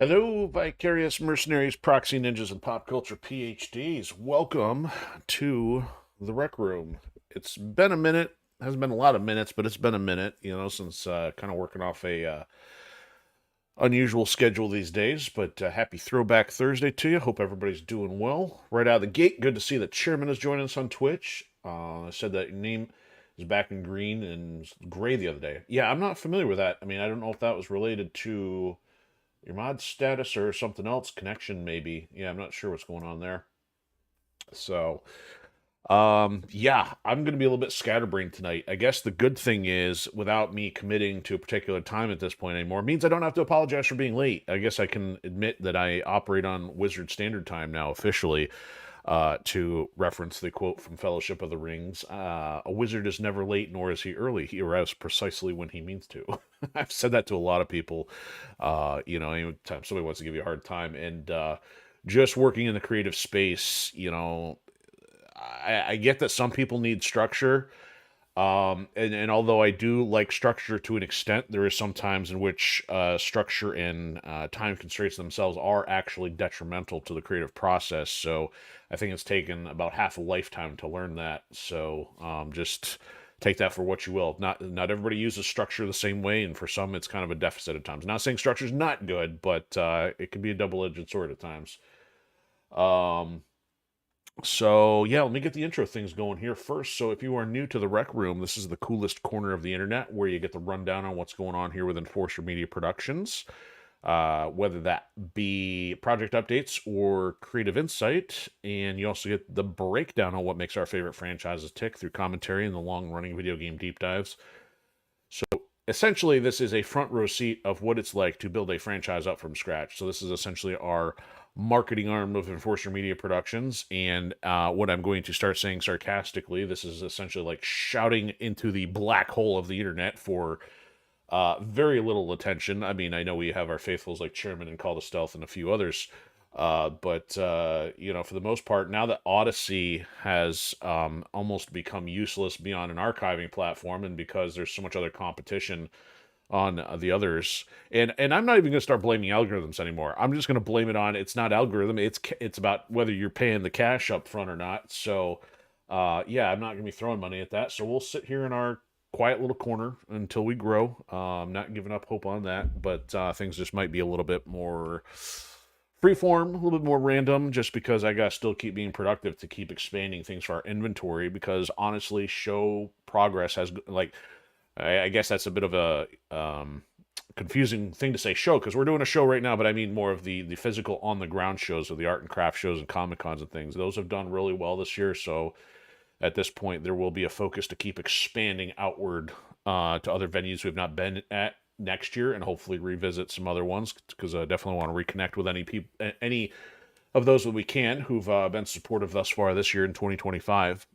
Hello, vicarious mercenaries, proxy ninjas, and pop culture PhDs. Welcome to the Rec Room. It's been a minute. Hasn't been a lot of minutes, but it's been a minute, since kind of working off a unusual schedule these days. But happy Throwback Thursday to you. Hope everybody's doing well. Right out of the gate, good to see that Chairman is joining us on Twitch. I said that your name is back in green and gray the other day. Yeah, I'm not familiar with that. I mean, I don't know if that was related to your mod status or something else, connection maybe. Yeah, I'm not sure what's going on there. So, yeah, I'm going to be a little bit scatterbrained tonight. I guess the good thing is, without me committing to a particular time at this point anymore, means I don't have to apologize for being late. I guess I can admit that I operate on Wizard Standard Time now officially. To reference the quote from Fellowship of the Rings, a wizard is never late, nor is he early. He arrives precisely when he means to. I've said that to a lot of people. Anytime somebody wants to give you a hard time, and just working in the creative space, I get that some people need structure. And although I do like structure to an extent, there is some times in which structure and time constraints themselves are actually detrimental to the creative process. So I think it's taken about half a lifetime to learn that. So just take that for what you will. Not everybody uses structure the same way, and for some, it's kind of a deficit at times. Not saying structure is not good, but it can be a double-edged sword at times. Um, so, yeah, let me get the intro things going here first. So, if you are new to the Rec Room, this is the coolest corner of the internet where you get the rundown on what's going on here with Enforcer Media Productions, whether that be project updates or creative insight. And you also get the breakdown on what makes our favorite franchises tick through commentary and the long running video game deep dives. So, essentially, this is a front row seat of what it's like to build a franchise up from scratch. So, this is essentially our marketing arm of Enforcer Media Productions. And what I'm going to start saying sarcastically, this is essentially like shouting into the black hole of the internet for very little attention. I mean, I know we have our faithfuls like Chairman and Call to Stealth and a few others. But for the most part, now that Odysee has almost become useless beyond an archiving platform, and because there's so much other competition on the others, and I'm not even going to start blaming algorithms anymore. I'm just going to blame it on it's not algorithm. It's about whether you're paying the cash up front or not. So, yeah, I'm not going to be throwing money at that. So we'll sit here in our quiet little corner until we grow. I'm not giving up hope on that, but things just might be a little bit more freeform, a little bit more random, just because I gotta still keep being productive to keep expanding things for our inventory. Because honestly, show progress has like I guess that's a bit of a confusing thing to say show because we're doing a show right now, but I mean more of the physical on the ground shows of the art and craft shows and comic cons and things. Those have done really well this year, so at this point there will be a focus to keep expanding outward to other venues we've not been at next year, and hopefully revisit some other ones because I definitely want to reconnect with any of those that we can who've been supportive thus far this year in 2025.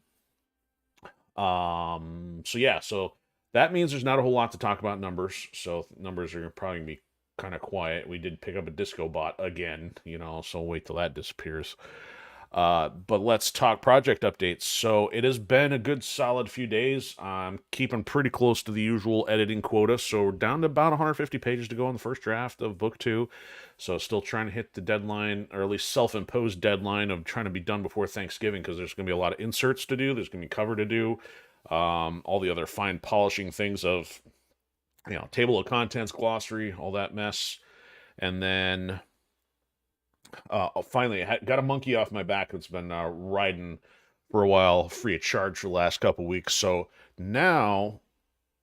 So yeah, so that means there's not a whole lot to talk about numbers. So numbers are probably gonna be kind of quiet. We did pick up a disco bot again, so wait till that disappears. But let's talk project updates. So it has been a good solid few days. I'm keeping pretty close to the usual editing quota. So we're down to about 150 pages to go on the first draft of book two. So still trying to hit the deadline, or at least self-imposed deadline of trying to be done before Thanksgiving, because there's going to be a lot of inserts to do. There's going to be cover to do. All the other fine polishing things of, table of contents, glossary, all that mess. And then finally, I got a monkey off my back that's been riding for a while, free of charge for the last couple weeks. So now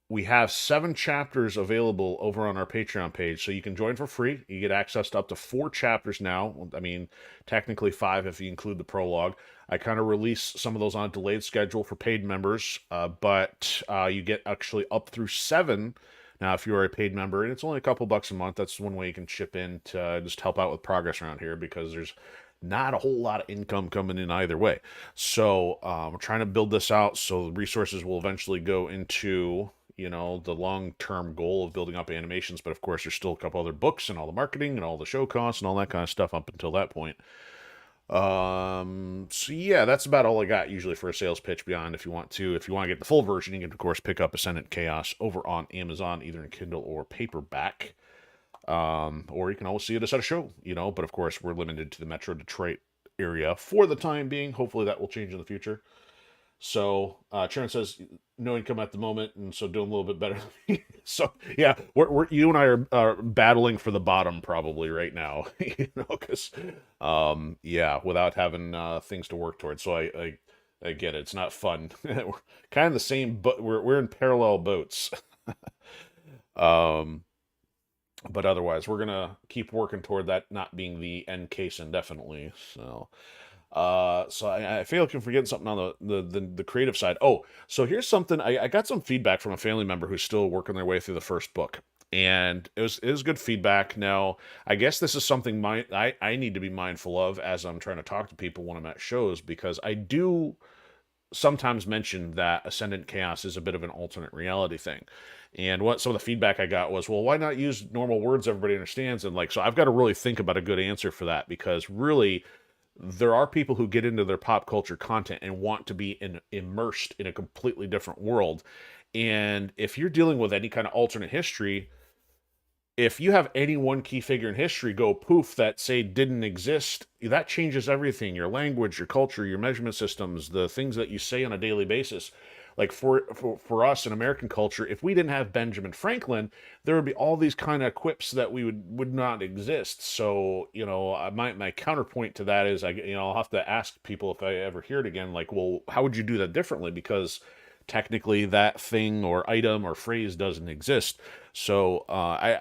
we have 7 chapters available over on our Patreon page. So you can join for free. You get access to up to 4 chapters now. I mean, technically 5 if you include the prologue. I kind of release some of those on a delayed schedule for paid members, but you get actually up through 7 now, if you are a paid member, and it's only a couple bucks a month, that's one way you can chip in to just help out with progress around here, because there's not a whole lot of income coming in either way. So we're trying to build this out so the resources will eventually go into, the long-term goal of building up animations. But of course, there's still a couple other books and all the marketing and all the show costs and all that kind of stuff up until that point. So yeah, that's about all I got usually for a sales pitch. Beyond, if you want to get the full version, you can of course pick up Ascendant Chaos over on Amazon, either in Kindle or paperback. or you can always see it at a show, but of course we're limited to the Metro Detroit area for the time being. Hopefully that will change in the future. So Sharon says no income at the moment, and so doing a little bit better. So yeah, you and I are battling for the bottom probably right now, because yeah, without having things to work towards. So I get it. It's not fun. We're kind of the same, but we're in parallel boats. um, but otherwise, we're gonna keep working toward that not being the end case indefinitely. So I feel like I'm forgetting something on the creative side. Oh, so here's something. I got some feedback from a family member who's still working their way through the first book, and it was good feedback. Now, I guess this is something I need to be mindful of as I'm trying to talk to people when I'm at shows, because I do sometimes mention that Ascendant Chaos is a bit of an alternate reality thing. And what some of the feedback I got was, well, why not use normal words everybody understands? And so I've got to really think about a good answer for that, because really there are people who get into their pop culture content and want to be immersed in a completely different world. And if you're dealing with any kind of alternate history, if you have any one key figure in history go poof that say didn't exist, that changes everything: your language, your culture, your measurement systems, the things that you say on a daily basis. Like for us in American culture, if we didn't have Benjamin Franklin, there would be all these kind of quips that we would not exist. So my counterpoint to that is I'll have to ask people if I ever hear it again, like, well, how would you do that differently? Because technically that thing or item or phrase doesn't exist. So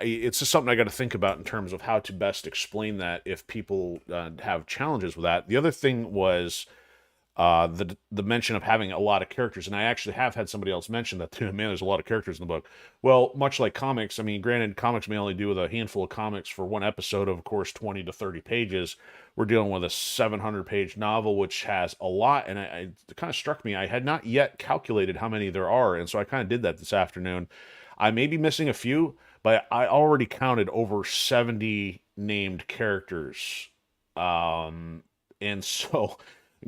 it's just something I got to think about in terms of how to best explain that if people have challenges with that. The other thing was the mention of having a lot of characters, and I actually have had somebody else mention that too. Man, there's a lot of characters in the book. Well, much like comics, I mean, granted, comics may only do with a handful of comics for one episode of course, 20 to 30 pages. We're dealing with a 700-page novel, which has a lot, and it kind of struck me. I had not yet calculated how many there are, and so I kind of did that this afternoon. I may be missing a few, but I already counted over 70 named characters. And so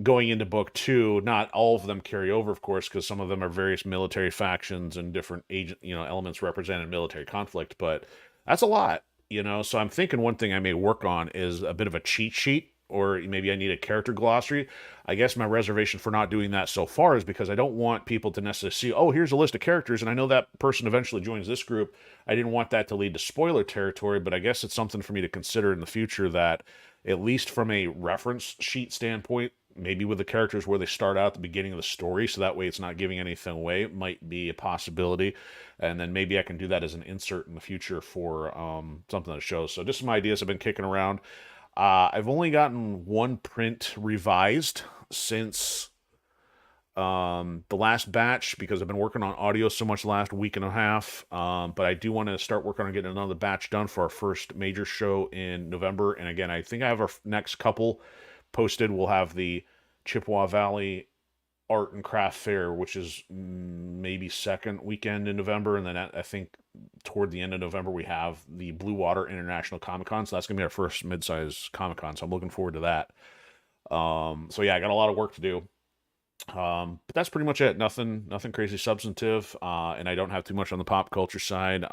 going into book two, not all of them carry over, of course, because some of them are various military factions and different agent, elements represented in military conflict. But that's a lot. So I'm thinking one thing I may work on is a bit of a cheat sheet, or maybe I need a character glossary. I guess my reservation for not doing that so far is because I don't want people to necessarily see, oh, here's a list of characters, and I know that person eventually joins this group. I didn't want that to lead to spoiler territory, but I guess it's something for me to consider in the future, that at least from a reference sheet standpoint, maybe with the characters where they start out at the beginning of the story, so that way it's not giving anything away, might be a possibility. And then maybe I can do that as an insert in the future for something that shows. So just some ideas I've been kicking around. I've only gotten one print revised since the last batch, because I've been working on audio so much the last week and a half. But I do want to start working on getting another batch done for our first major show in November. And again, I think I have our next couple posted. We'll have the Chippewa Valley Art and Craft Fair, which is maybe second weekend in November, and then I think toward the end of November we have the Blue Water International Comic Con. So that's gonna be our first mid-size Comic Con. So I'm looking forward to that. So yeah, I got a lot of work to do. But that's pretty much it. Nothing crazy substantive. And I don't have too much on the pop culture side.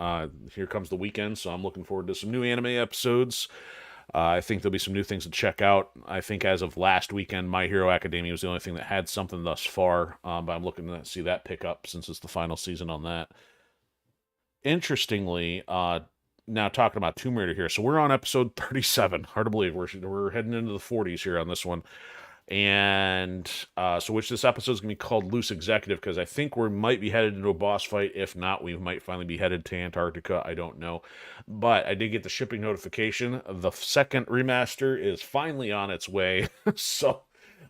Here comes the weekend, so I'm looking forward to some new anime episodes. I think there'll be some new things to check out. I think as of last weekend, My Hero Academia was the only thing that had something thus far, but I'm looking to see that pick up since it's the final season on that. Interestingly, now talking about Tomb Raider here, so we're on episode 37. Hard to believe we're heading into the 40s here on this one. And so which this episode is going to be called Loose Executive, because I think we might be headed into a boss fight. If not, we might finally be headed to Antarctica. I don't know. But I did get the shipping notification. The second remaster is finally on its way. So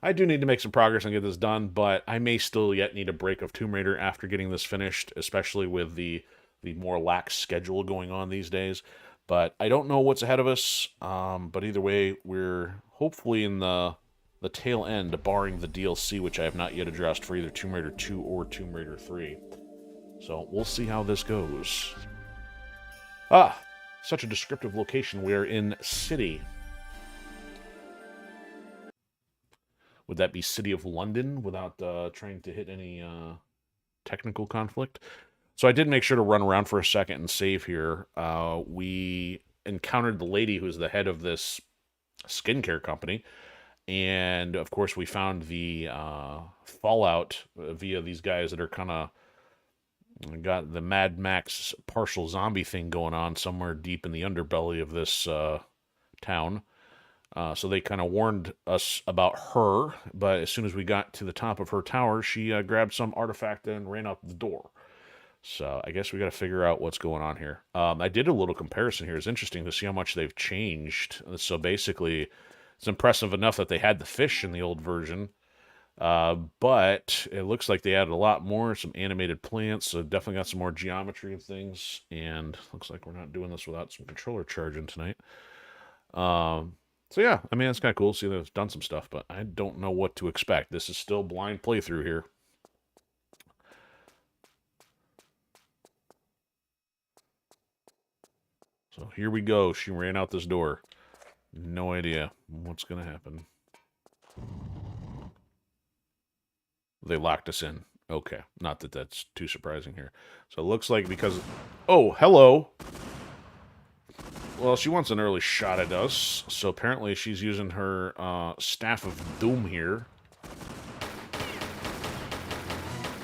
I do need to make some progress and get this done, but I may still yet need a break of Tomb Raider after getting this finished, especially with the more lax schedule going on these days. But I don't know what's ahead of us. But either way, we're hopefully in the tail end, barring the DLC, which I have not yet addressed for either Tomb Raider 2 or Tomb Raider 3. So we'll see how this goes. Such a descriptive location. We're in City. Would that be City of London without trying to hit any technical conflict? So I did make sure to run around for a second and save here. encountered the lady who's the head of this skincare company. And, of course, we found the fallout via these guys that are kind of got the Mad Max partial zombie thing going on somewhere deep in the underbelly of this town. So they kind of warned us about her, but as soon as we got to the top of her tower, she grabbed some artifact and ran out the door. So I guess we got to figure out what's going on here. I did a little comparison here. It's interesting to see how much they've changed. So basically, it's impressive enough that they had the fish in the old version, but it looks like they added a lot more, some animated plants, so definitely got some more geometry and things, and looks like we're not doing this without some controller charging tonight. So yeah, I mean, it's kind of cool to see they've done some stuff, but I don't know what to expect. This is still blind playthrough here. So here we go. She ran out this door. No idea what's going to happen. They locked us in. Okay. Not that that's too surprising here. So it looks like because... Oh, hello! Well, she wants an early shot at us. So apparently she's using her Staff of Doom here.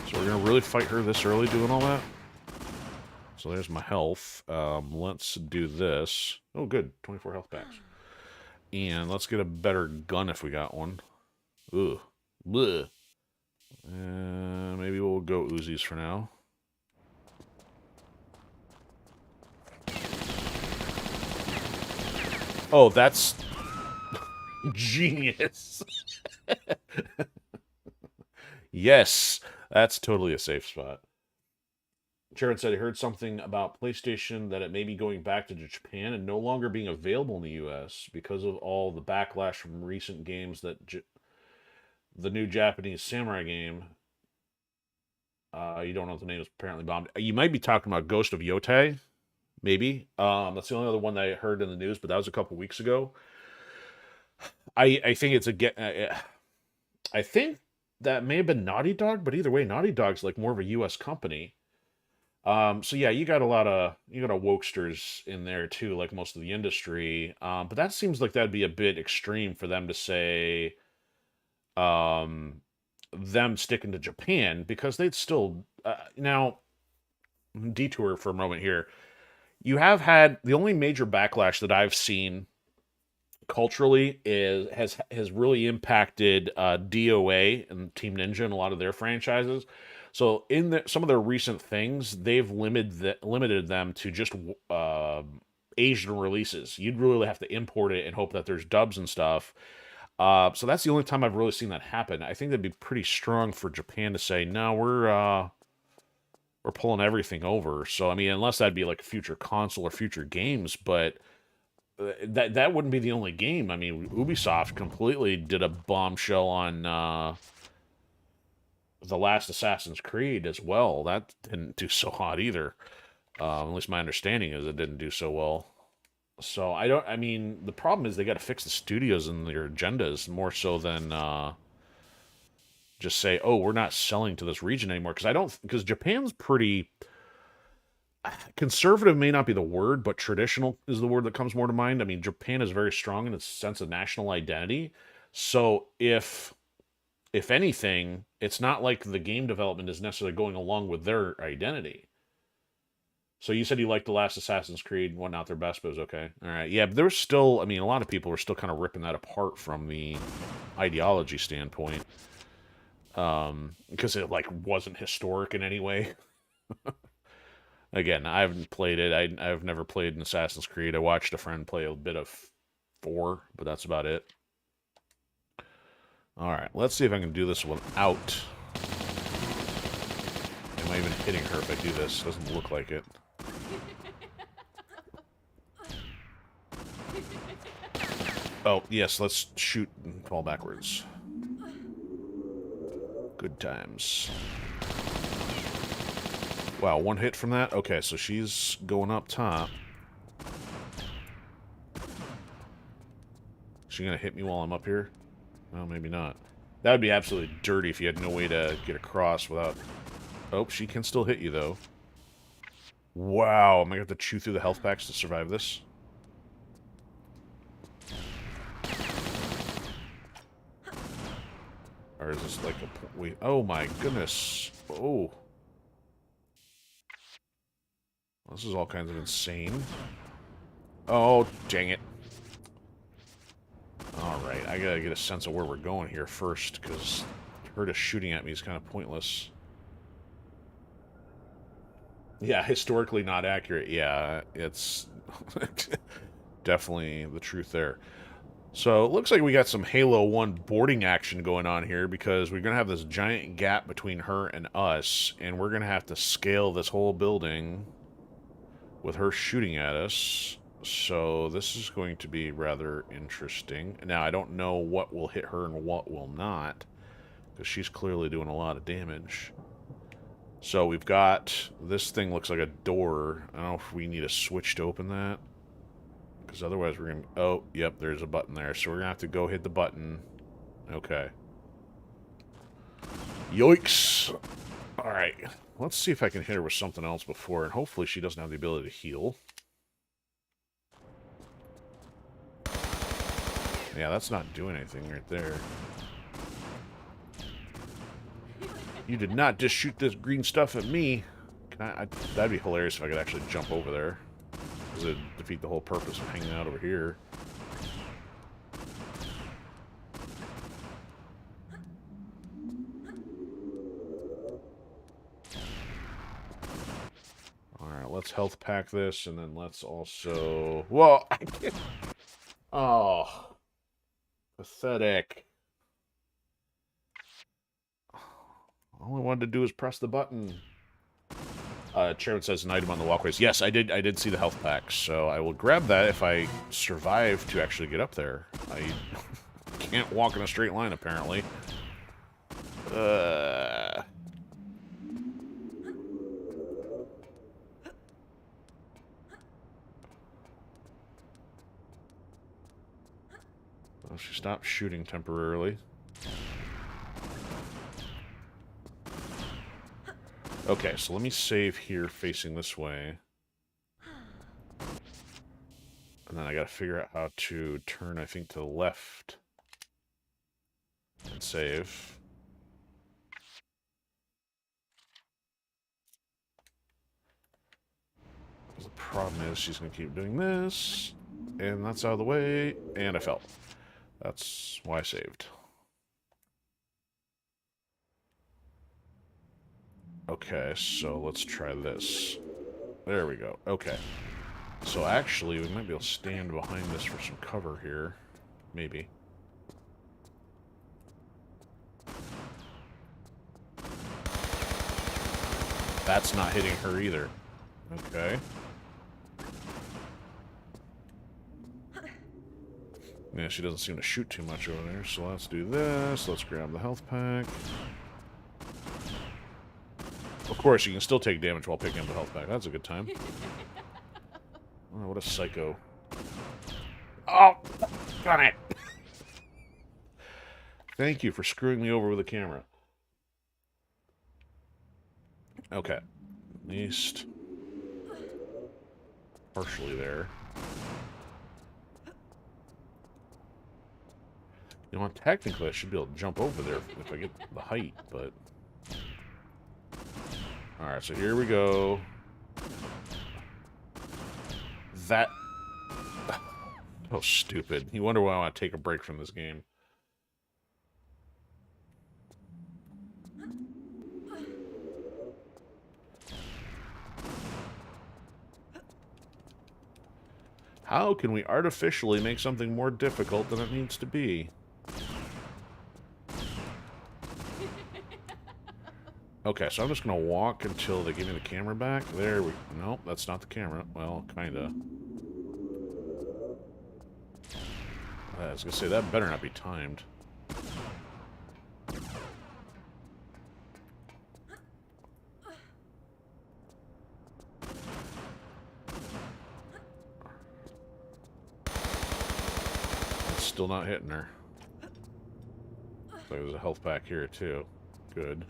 So we're going to really fight her this early doing all that? So there's my health. Let's do this. Oh, good. 24 health packs. And let's get a better gun if we got one. Ugh. Blech. Maybe we'll go Uzis for now. Oh, that's genius. Yes, that's totally a safe spot. Jared said he heard something about PlayStation that it may be going back to Japan and no longer being available in the US because of all the backlash from recent games that the new Japanese samurai game, you don't know what the name is, apparently bombed. You might be talking about Ghost of Yotei, maybe. That's the only other one that I heard in the news, but that was a couple weeks ago. I think it's I think that may have been Naughty Dog, but either way, Naughty Dog's like more of a US company. So yeah, you got a lot of wokesters in there too, like most of the industry. But that seems like that'd be a bit extreme for them to say, them sticking to Japan because they'd still now detour for a moment here. You have had the only major backlash that I've seen culturally has really impacted DOA and Team Ninja and a lot of their franchises. So in some of their recent things, they've limited them to just Asian releases. You'd really have to import it and hope that there's dubs and stuff. So that's the only time I've really seen that happen. I think that'd be pretty strong for Japan to say, no, we're pulling everything over. So I mean, unless that'd be like a future console or future games, but that wouldn't be the only game. I mean, Ubisoft completely did a bombshell on the last Assassin's Creed as well. That didn't do so hot either. At least my understanding is it didn't do so well. So I mean, the problem is they got to fix the studios and their agendas more so than just say, oh, we're not selling to this region anymore. Because Japan's pretty conservative may not be the word, but traditional is the word that comes more to mind. I mean, Japan is very strong in its sense of national identity. So if anything, it's not like the game development is necessarily going along with their identity. So you said you liked the last Assassin's Creed, one not their best, but it was okay. All right, yeah, but there's still, I mean, a lot of people are still kind of ripping that apart from the ideology standpoint, because it like wasn't historic in any way. Again, I haven't played it. I've never played an Assassin's Creed. I watched a friend play a bit of 4, but that's about it. All right, let's see if I can do this without. Am I even hitting her if I do this? Doesn't look like it. Oh, yes, let's shoot and fall backwards. Good times. Wow, one hit from that? Okay, so she's going up top. She gonna hit me while I'm up here? Well, maybe not. That would be absolutely dirty if you had no way to get across without... Oh, she can still hit you, though. Wow, am I going to have to chew through the health packs to survive this? Or is this like a... oh my goodness. Oh. This is all kinds of insane. Oh, dang it. Alright, I gotta get a sense of where we're going here first, because her just shooting at me is kind of pointless. Yeah, historically not accurate. Yeah, it's definitely the truth there. So it looks like we got some Halo 1 boarding action going on here, because we're going to have this giant gap between her and us, and we're going to have to scale this whole building with her shooting at us. So this is going to be rather interesting. Now, I don't know what will hit her and what will not, because she's clearly doing a lot of damage. So we've got... this thing looks like a door. I don't know if we need a switch to open that, because otherwise we're going to... oh, yep, there's a button there. So we're going to have to go hit the button. Okay. Yoicks! Alright. Let's see if I can hit her with something else before, and hopefully she doesn't have the ability to heal. Yeah, that's not doing anything right there. You did not just shoot this green stuff at me. That'd be hilarious if I could actually jump over there. Because it'd defeat the whole purpose of hanging out over here. Alright, let's health pack this, and then let's also... well, I can't... oh... pathetic. All I wanted to do is press the button. Chairman says an item on the walkways. Yes, I did see the health pack, so I will grab that if I survive to actually get up there. I can't walk in a straight line, apparently. Oh, she stopped shooting temporarily. Okay, so let me save here facing this way. And then I gotta figure out how to turn, I think, to the left. And save. The problem is she's gonna keep doing this. And that's out of the way. And I fell. That's why I saved. Okay, so let's try this. There we go. Okay. So actually, we might be able to stand behind this for some cover here. Maybe. That's not hitting her either. Okay. Yeah, she doesn't seem to shoot too much over there, so let's do this. Let's grab the health pack. Of course, you can still take damage while picking up the health pack. That's a good time. Oh, what a psycho. Oh! Got it! Thank you for screwing me over with the camera. Okay. At least... partially there. You know, technically I should be able to jump over there if I get the height, but... alright, so here we go. That... oh, stupid. You wonder why I want to take a break from this game. How can we artificially make something more difficult than it needs to be? Okay, so I'm just gonna walk until they give me the camera back. There we... nope, that's not the camera. Well, kinda. I was gonna say, that better not be timed. It's still not hitting her. So there's a health pack here, too. Good.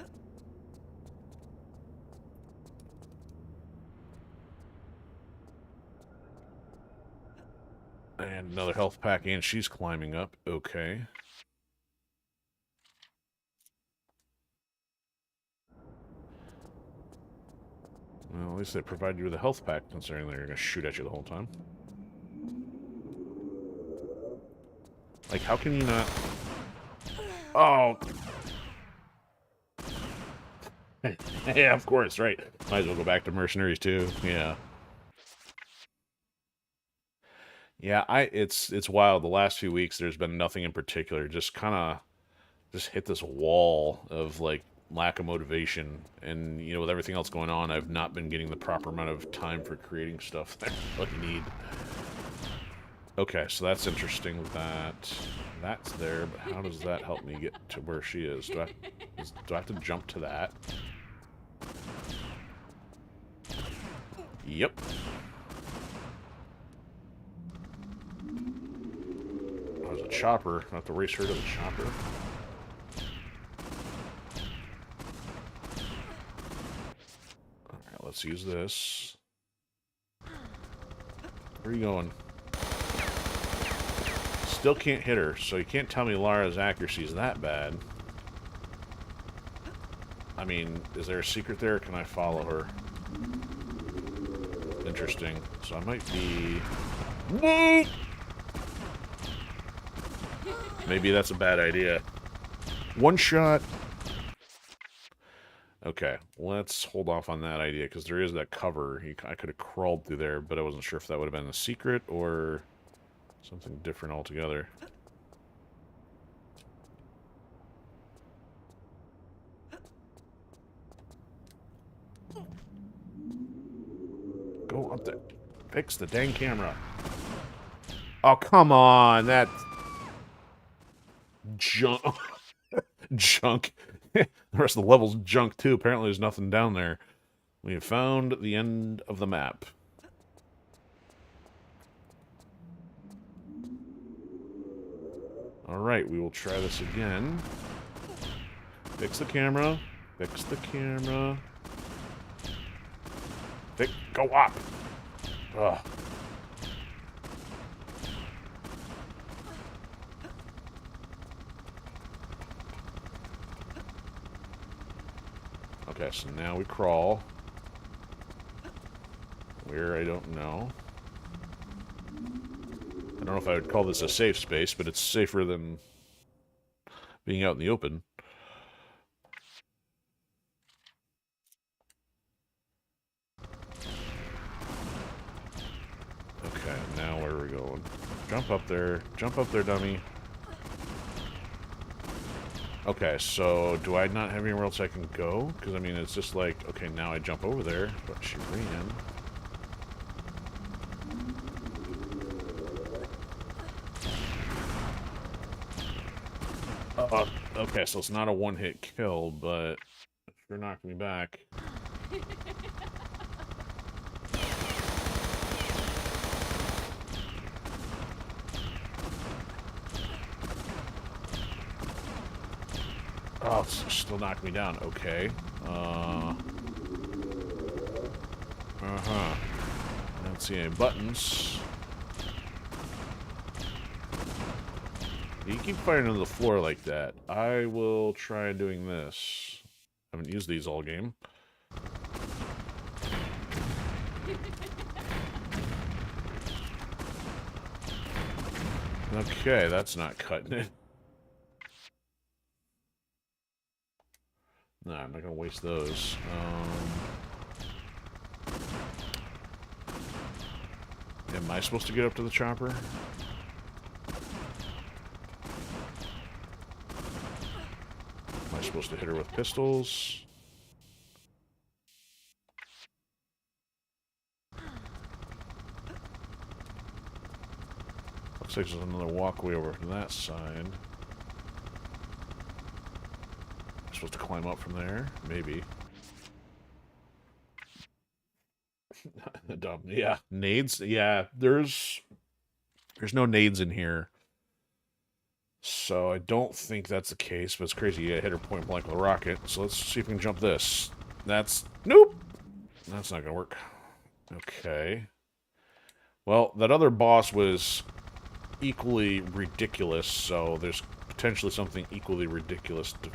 And another health pack, and she's climbing up. Okay. Well, at least they provide you with a health pack, considering they're going to shoot at you the whole time. Like, how can you not... Oh! Yeah, of course, right. Might as well go back to mercenaries, too. Yeah. Yeah, it's wild. The last few weeks, there's been nothing in particular. Just kind of... just hit this wall of, like, lack of motivation. And, you know, with everything else going on, I've not been getting the proper amount of time for creating stuff that I really need. Okay, so that's interesting that that's there, but how does that help me get to where she is? Do I have to jump to that? Yep. Oh, there's a chopper. I have to race her to the chopper. Alright, let's use this. Where are you going? Still can't hit her, so you can't tell me Lara's accuracy is that bad. I mean, is there a secret there, or can I follow her? Interesting. So I might be... Maybe that's a bad idea. One shot. Okay, let's hold off on that idea, because there is that cover. I could have crawled through there, but I wasn't sure if that would have been a secret, or... something different altogether. Go up there. Fix the dang camera. Oh, come on. That's... junk. Junk. The rest of the level's junk, too. Apparently there's nothing down there. We have found the end of the map. Alright, we will try this again. Fix the camera. Fix the camera. Go up! Ugh. Okay, so now we crawl. Where, I don't know. I don't know if I would call this a safe space, but it's safer than being out in the open. Okay, now where are we going? Jump up there, dummy. Okay, so do I not have anywhere else I can go? Because, I mean, it's just like, okay, now I jump over there, but she ran. Okay, so it's not a one-hit kill, but it sure knocked me back. Oh, it's still knocked me down. Okay. Uh-huh. I don't see any buttons. You keep firing into the floor like that. I will try doing this. I haven't used these all game. Okay, that's not cutting it. No, I'm not gonna waste those. Am I supposed to get up to the chopper? Am I supposed to hit her with pistols? Looks like there's another walkway over to that side. I'm supposed to climb up from there? Maybe. Dumb. Yeah. Nades? Yeah, there's no nades in here. So I don't think that's the case, but it's crazy. Yeah, hit her point blank with a rocket. So let's see if we can jump this. That's... Nope! That's not gonna work. Okay. Well, that other boss was equally ridiculous, so there's potentially something equally ridiculous to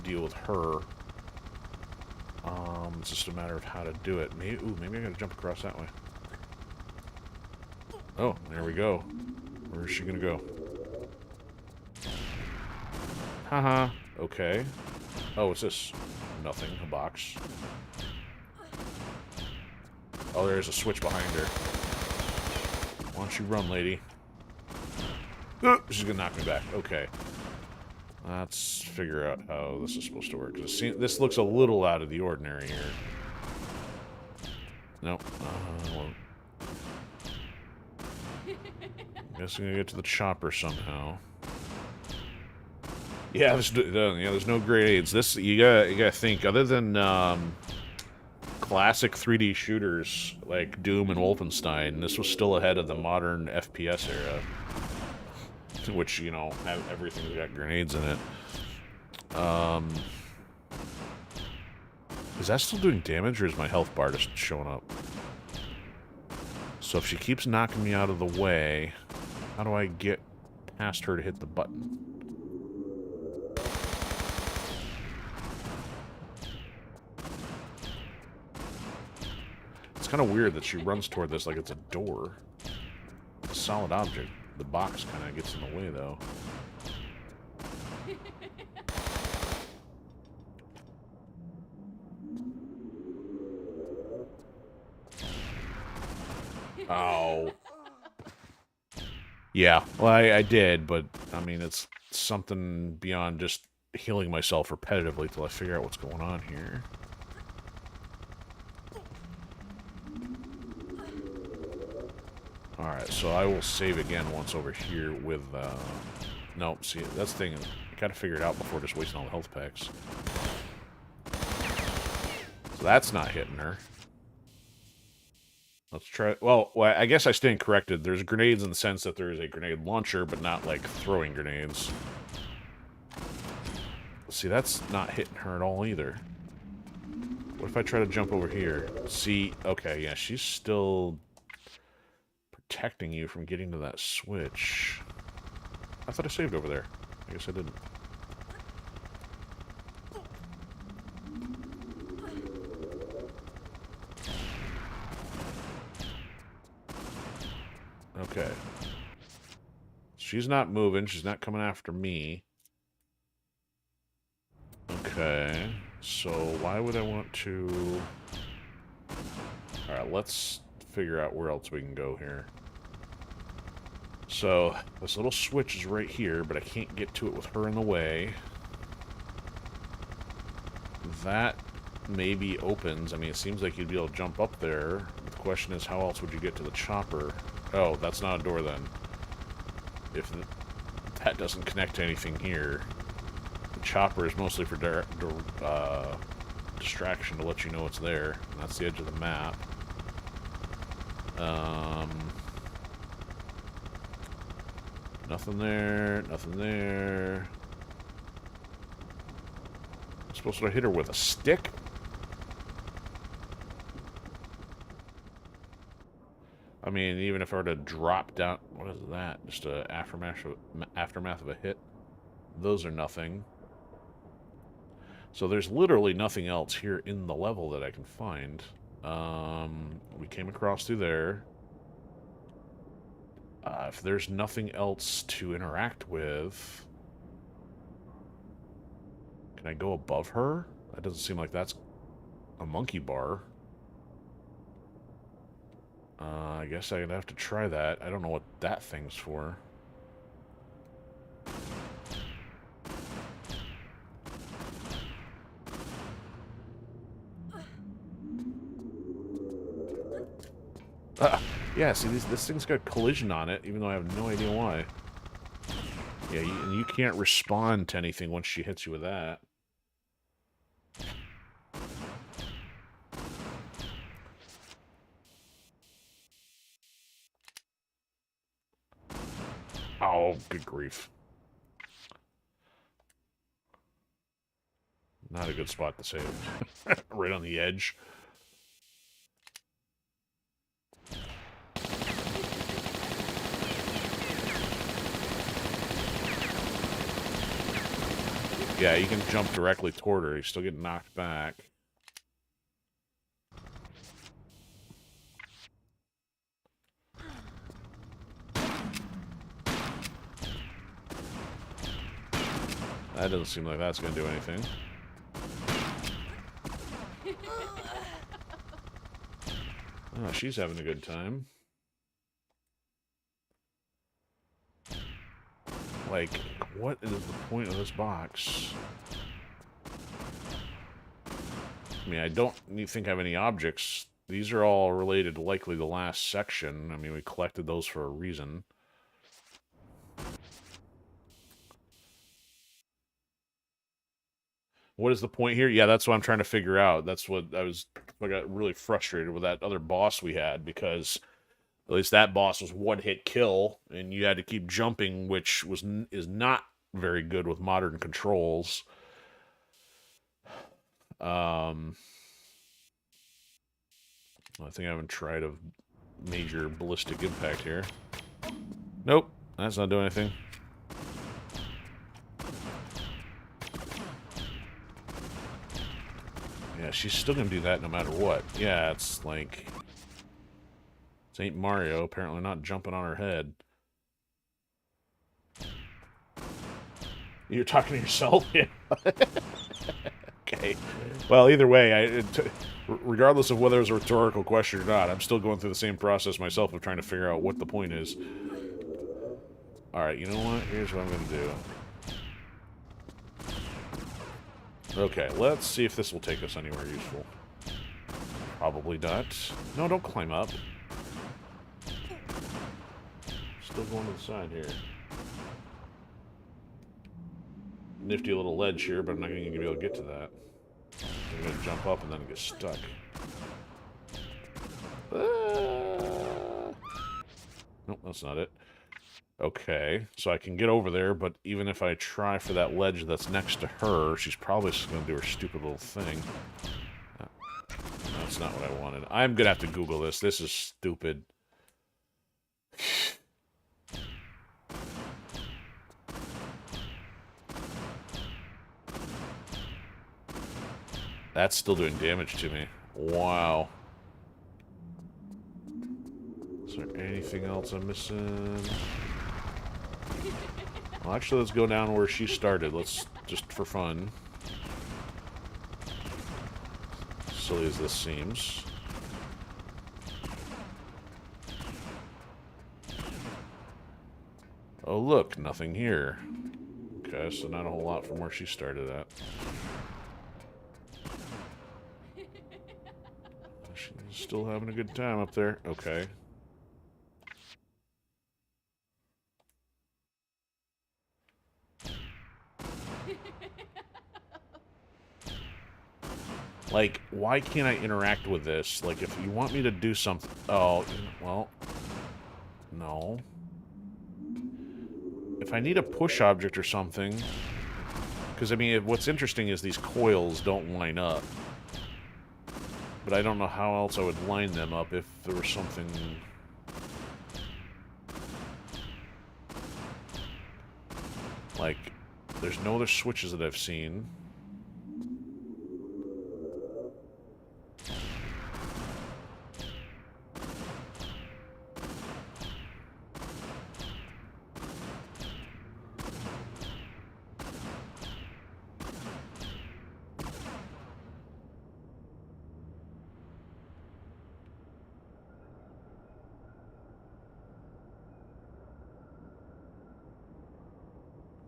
deal with her. It's just a matter of how to do it. Maybe, ooh, maybe I gotta jump across that way. Oh, there we go. Where is she gonna go? Haha. Okay. Oh, what's this? Nothing. A box. Oh, there's a switch behind her. Why don't you run, lady? She's gonna knock me back. Okay. Let's figure out how this is supposed to work. This looks a little out of the ordinary here. Nope. Guess I'm gonna get to the chopper somehow. Yeah, there's no grades. This you gotta think. Other than classic 3D shooters like Doom and Wolfenstein, this was still ahead of the modern FPS era, which everything's got grenades in it. Is that still doing damage, or is my health bar just showing up? So if she keeps knocking me out of the way, how do I get past her to hit the button? It's kind of weird that she runs toward this like it's a door. It's a solid object. The box kind of gets in the way, though. Oh. Yeah, well, I did, but, I mean, it's something beyond just healing myself repetitively till I figure out what's going on here. Alright, so I will save again once over here with, no, see, that's the thing, I gotta figure it out before just wasting all the health packs. So that's not hitting her. Let's try, well, I guess I stand corrected. There's grenades in the sense that there is a grenade launcher, but not, like, throwing grenades. See, that's not hitting her at all, either. What if I try to jump over here? See, okay, yeah, she's still protecting you from getting to that switch. I thought I saved over there. I guess I didn't. Okay. She's not moving. She's not coming after me. Okay. So why would I want to... Alright, let's figure out where else we can go here. So, this little switch is right here, but I can't get to it with her in the way. That maybe opens. I mean, it seems like you'd be able to jump up there. The question is, how else would you get to the chopper? Oh, that's not a door then. If that doesn't connect to anything here. The chopper is mostly for distraction to let you know it's there. And that's the edge of the map. Nothing there, nothing there. I'm supposed to hit her with a stick? I mean, even if I were to drop down... What is that? Just an aftermath of a hit? Those are nothing. So there's literally nothing else here in the level that I can find. We came across through there. If there's nothing else to interact with... Can I go above her? That doesn't seem like that's a monkey bar. I guess I'm gonna have to try that. I don't know what that thing's for. Yeah, see, this thing's got collision on it, even though I have no idea why. Yeah, and you can't respond to anything once she hits you with that. Oh, good grief. Not a good spot to save. Right on the edge. Yeah, you can jump directly toward her. You still get knocked back. That doesn't seem like that's going to do anything. Oh, she's having a good time. Like, what is the point of this box? I mean, I don't think I have any objects. These are all related to likely the last section. I mean, we collected those for a reason. What is the point here? Yeah, that's what I'm trying to figure out. That's what I got really frustrated with that other boss we had, because at least that boss was one-hit kill, and you had to keep jumping, which is not very good with modern controls. I think I haven't tried a major ballistic impact here. Nope, that's not doing anything. Yeah, she's still gonna do that no matter what. Yeah, it's like... This ain't Mario, apparently not jumping on her head. You're talking to yourself? Yeah. Okay. Well, either way, regardless of whether it was a rhetorical question or not, I'm still going through the same process myself of trying to figure out what the point is. Alright, you know what? Here's what I'm going to do. Okay, let's see if this will take us anywhere useful. Probably not. No, don't climb up. Still going to the side here. Nifty little ledge here, but I'm not going to be able to get to that. I'm going to jump up and then get stuck. Nope, that's not it. Okay, so I can get over there, but even if I try for that ledge that's next to her, she's probably just going to do her stupid little thing. That's not what I wanted. I'm going to have to Google this. This is stupid. That's still doing damage to me. Wow. Is there anything else I'm missing? Well, actually, let's go down where she started. Let's, just for fun. Silly as this seems. Oh, look, nothing here. Okay, so not a whole lot from where she started at. She's still having a good time up there. Okay. Like, why can't I interact with this? Like, if you want me to do something... Oh, well... No. If I need a push object or something... Because, I mean, what's interesting is these coils don't line up. But I don't know how else I would line them up if there was something... Like, there's no other switches that I've seen.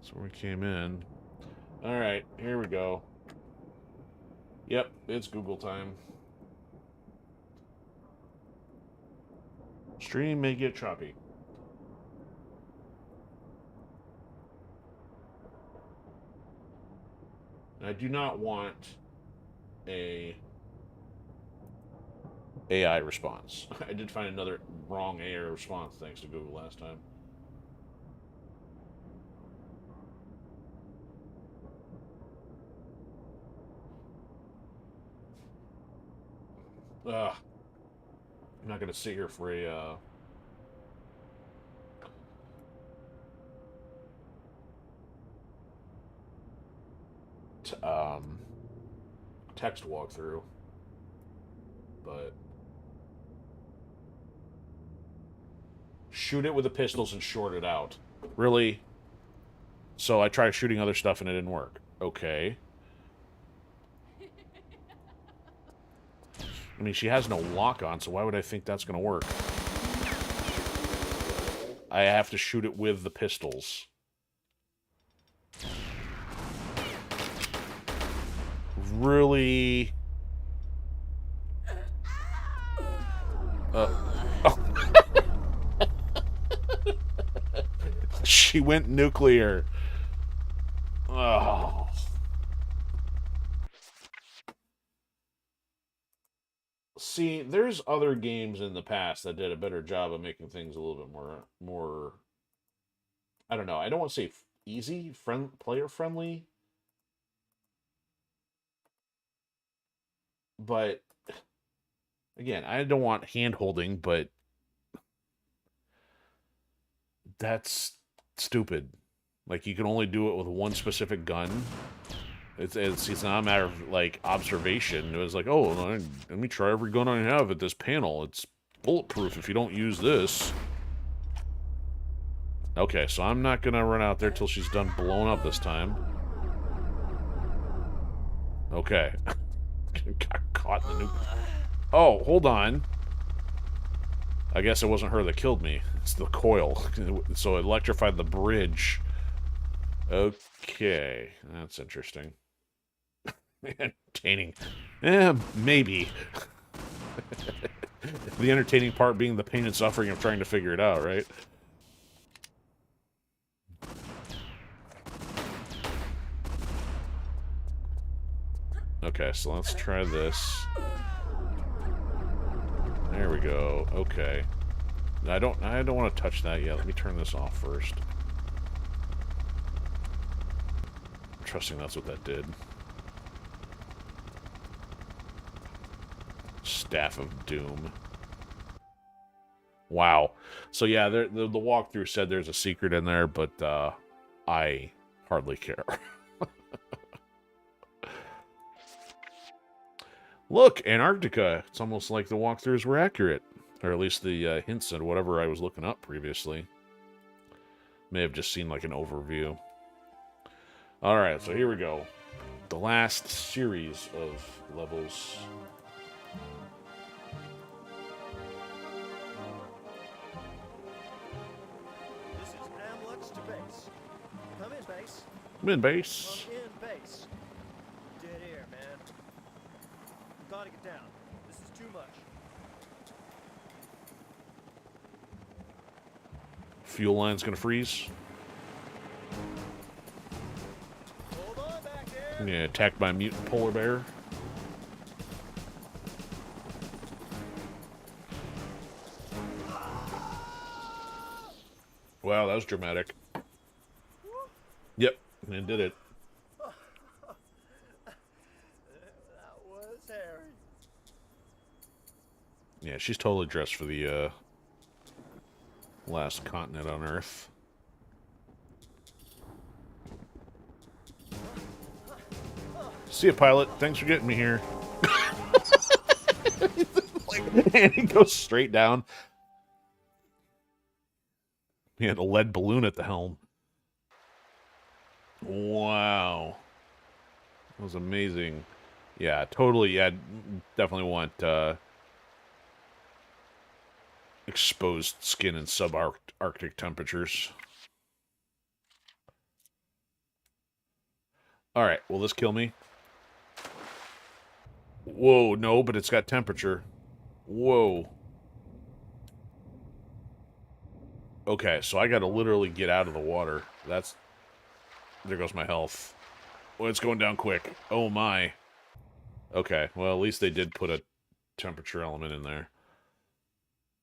That's where we came in. Alright, here we go. Yep, it's Google time. Stream may get choppy. I do not want a AI response. I did find another wrong AI response thanks to Google last time. Ugh. I'm not going to sit here for a, text walkthrough. But... shoot it with the pistols and short it out. Really? So I tried shooting other stuff and it didn't work. Okay. I mean, she has no lock on, so why would I think that's going to work? I have to shoot it with the pistols. Really? Oh. She went nuclear. Oh. See, there's other games in the past that did a better job of making things a little bit more. I don't know. I don't want to say easy, player friendly, but again, I don't want hand holding, but that's stupid. Like, you can only do it with one specific gun. It's not a matter of, like, observation. It was like, oh, let me try every gun I have at this panel. It's bulletproof if you don't use this. Okay, so I'm not gonna run out there till she's done blowing up this time. Okay. Got caught in the nuke. Oh, hold on. I guess it wasn't her that killed me. It's the coil. So it electrified the bridge. Okay. That's interesting. Entertaining. Maybe. The entertaining part being the pain and suffering of trying to figure it out, right? Okay, so let's try this. There we go. Okay. I don't want to touch that yet. Let me turn this off first. I'm trusting that's what that did. Staff of Doom. Wow. So yeah, the walkthrough said there's a secret in there, but I hardly care. Look, Antarctica. It's almost like the walkthroughs were accurate. Or at least the hints and whatever I was looking up previously. May have just seen like an overview. Alright, so here we go. The last series of levels. This is Amlux to base. Come in, base. Come in, base. Come in, base. Dead air, man. You gotta get down. This is too much. Fuel line's gonna freeze. Hold on back there. I'm getting attacked by a mutant polar bear. Wow, that was dramatic. Yep, and did it. That was Harry. Yeah, she's totally dressed for the last continent on Earth. See ya, pilot. Thanks for getting me here. And he goes straight down. He had a lead balloon at the helm. Wow. That was amazing. Yeah, totally. Yeah, definitely want exposed skin in subarctic temperatures. Alright, will this kill me? Whoa, no, but it's got temperature. Whoa. Okay, so I gotta literally get out of the water. That's... There goes my health. Oh, it's going down quick. Oh my. Okay, well, at least they did put a temperature element in there.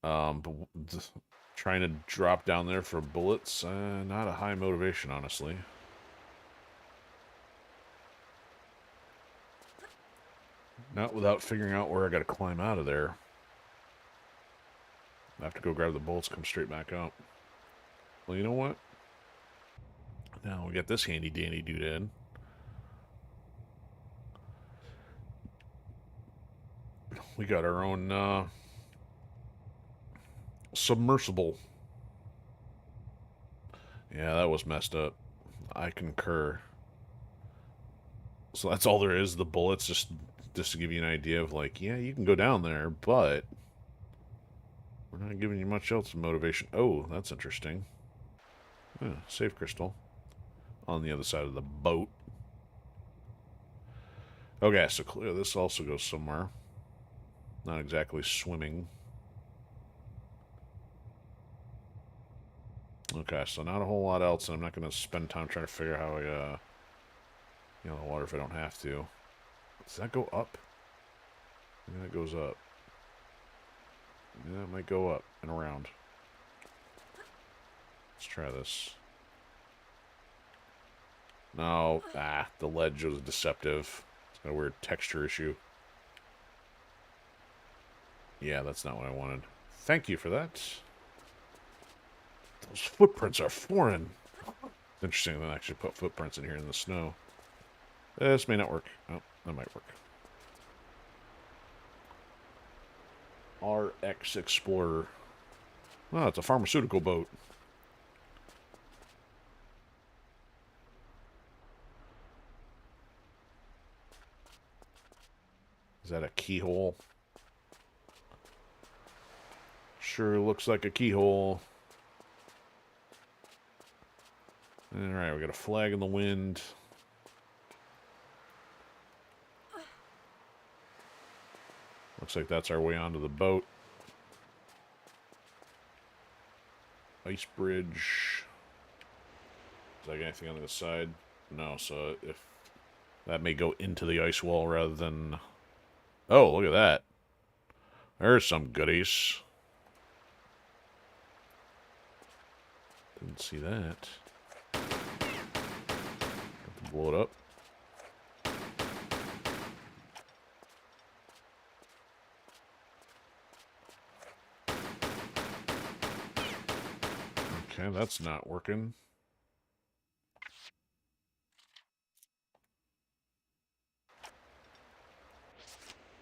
But trying to drop down there for bullets, not a high motivation, honestly. Not without figuring out where I gotta climb out of there. I have to go grab the bullets, come straight back up. Well, you know what? Now we got this handy dandy doodad. We got our own submersible. Yeah, that was messed up. I concur. So that's all there is, the bullets, just to give you an idea of like, yeah, you can go down there, but we're not giving you much else motivation. Oh, that's interesting. Yeah, save crystal. On the other side of the boat. Okay, so clear this also goes somewhere. Not exactly swimming. Okay, so not a whole lot else, and I'm not going to spend time trying to figure out how I, the water if I don't have to. Does that go up? Yeah, it goes up. Yeah, it might go up and around. Let's try this. No, the ledge was deceptive. It's got a weird texture issue. Yeah, that's not what I wanted. Thank you for that. Those footprints are foreign. Interesting that I actually put footprints in here in the snow. This may not work. Oh, that might work. RX Explorer. Oh, it's a pharmaceutical boat. Is that a keyhole? Sure looks like a keyhole. Alright, we got a flag in the wind. Looks like that's our way onto the boat. Ice bridge. Is there anything on the side? No, so if that may go into the ice wall rather than... Oh, look at that. There's some goodies. Didn't see that. Have to blow it up. Okay, that's not working.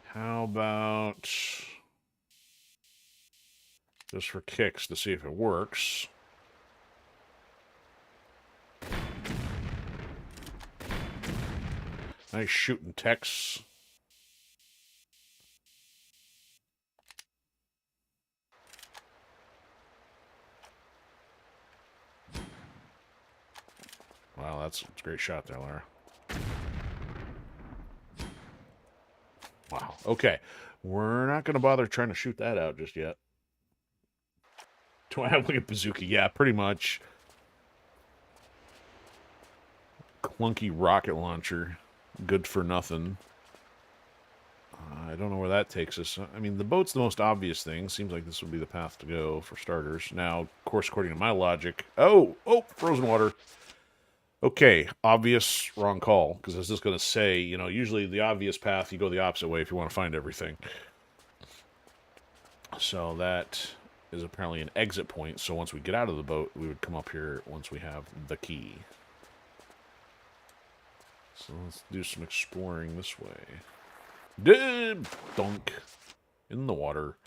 How about just for kicks to see if it works? Nice shooting text. Wow, that's a great shot there, Lara. Wow. Okay. We're not going to bother trying to shoot that out just yet. Do I have like a bazooka? Yeah, pretty much. Clunky rocket launcher. Good for nothing. I don't know where that takes us. I mean, the boat's the most obvious thing. Seems like this would be the path to go for starters. Now, of course, according to my logic... Oh, frozen water. Okay, obvious, wrong call. Because I was just going to say, usually the obvious path, you go the opposite way if you want to find everything. So that is apparently an exit point. So once we get out of the boat, we would come up here once we have the key. So let's do some exploring this way. Dunk. In the water.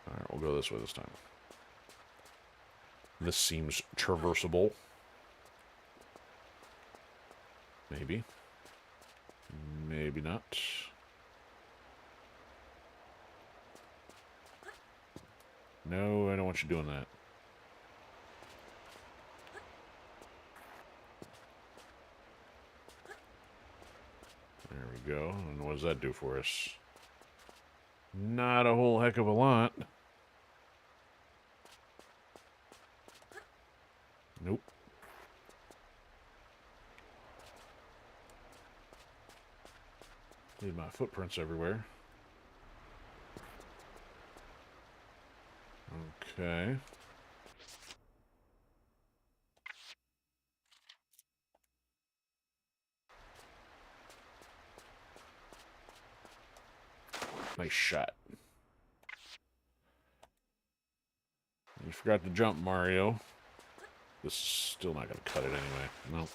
Alright, we'll go this way this time. This seems traversable. Maybe. Maybe not. No, I don't want you doing that. There we go. And what does that do for us? Not a whole heck of a lot. Nope. Leave my footprints everywhere. Okay. Nice shot. You forgot to jump, Mario. This is still not going to cut it anyway. No.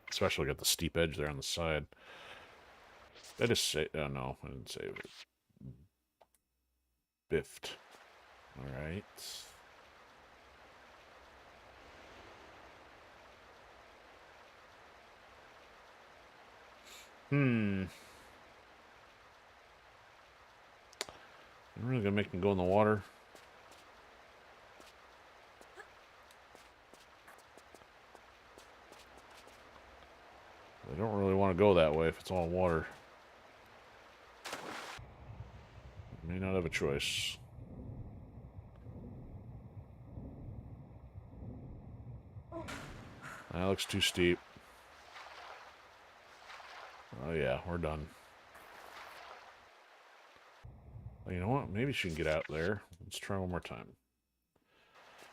Especially got the steep edge there on the side. I just say, oh no, I didn't save it. Biffed. Alright. I'm really gonna make me go in the water. I don't really want to go that way if it's all water. May not have a choice. That looks too steep. Oh yeah, we're done. Well, you know what? Maybe she can get out there. Let's try one more time.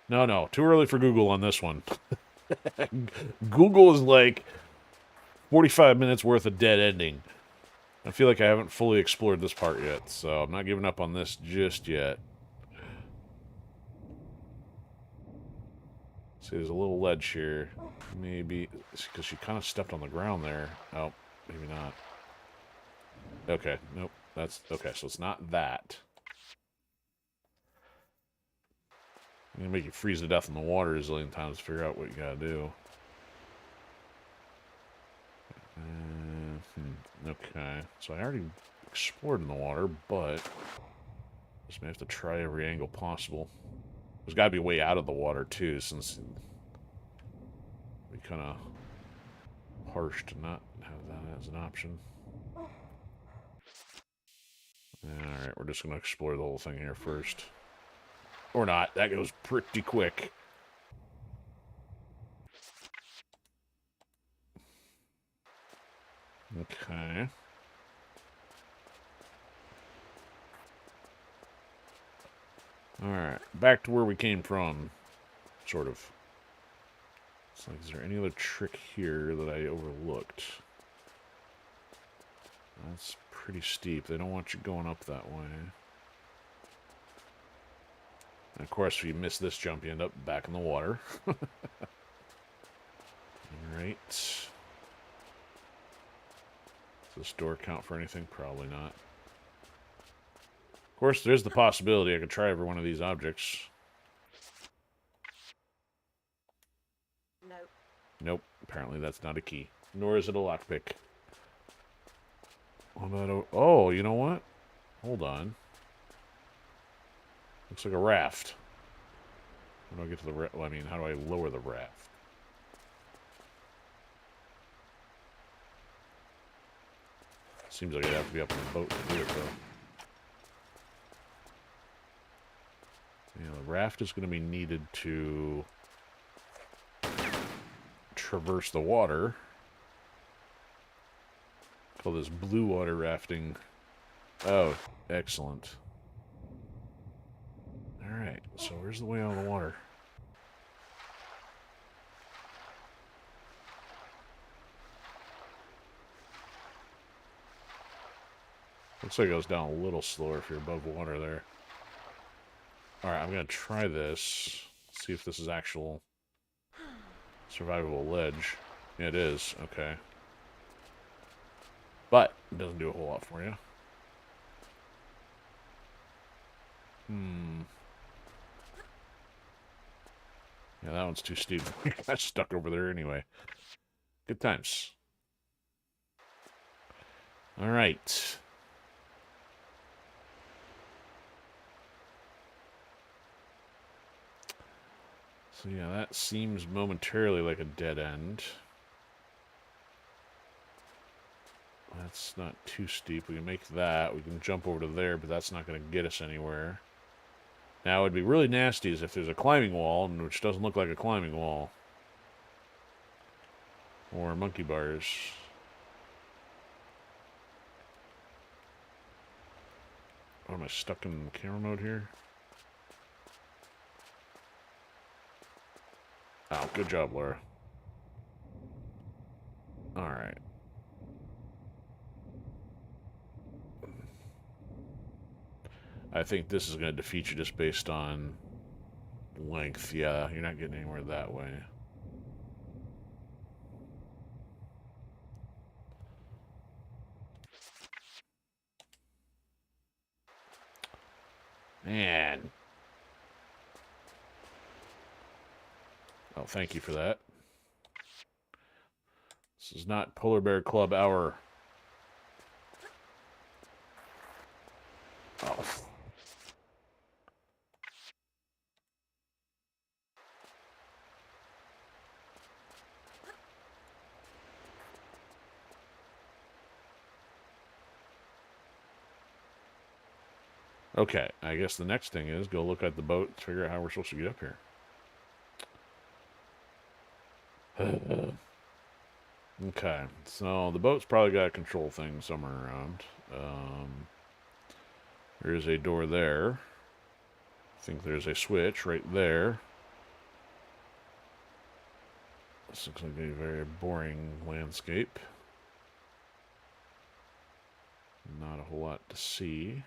No, too early for Google on this one. Google is like 45 minutes worth of dead ending. I feel like I haven't fully explored this part yet, so I'm not giving up on this just yet. See, there's a little ledge here. Maybe, because she kind of stepped on the ground there. Oh, maybe not. Okay, nope. That's, okay, so it's not that. I'm gonna make you freeze to death in the water a zillion times to figure out what you gotta do. Okay, so I already explored in the water, but just may have to try every angle possible. There's got to be a way out of the water too, since it'd be kind of harsh to not have that as an option. Alright, we're just going to explore the whole thing here first. Or not, that goes pretty quick. Okay. Alright, back to where we came from, sort of. It's like, is there any other trick here that I overlooked? That's pretty steep. They don't want you going up that way. And of course, if you miss this jump, you end up back in the water. Alright. Does this door count for anything? Probably not. Of course, there's the possibility I could try every one of these objects. Nope. Nope. Apparently that's not a key. Nor is it a lockpick. Oh, you know what? Hold on. Looks like a raft. How do I get to the raft? Well, I mean, how do I lower the raft? Seems like I'd have to be up on the boat to do it, though. Yeah, the raft is going to be needed to traverse the water. Call this blue water rafting. Oh, excellent. Alright, so where's the way out of the water? Looks like it goes down a little slower if you're above water there. Alright, I'm going to try this. See if this is actual survivable ledge. Yeah, it is. Okay. But it doesn't do a whole lot for you. Yeah, that one's too steep. You got stuck over there anyway. Good times. Alright. So yeah, that seems momentarily like a dead end. That's not too steep. We can make that. We can jump over to there, but that's not going to get us anywhere. Now, it would be really nasty is if there's a climbing wall, which doesn't look like a climbing wall. Or monkey bars. Oh, am I stuck in camera mode here? Oh, good job, Laura. Alright. I think this is going to defeat you just based on length. Yeah, you're not getting anywhere that way. Man. Oh, thank you for that. This is not Polar Bear Club hour. Oh. Okay, I guess the next thing is go look at the boat to figure out how we're supposed to get up here. Okay, so the boat's probably got a control thing somewhere around. There is a door there. I think there's a switch right there. This looks like a very boring landscape. Not a whole lot to see.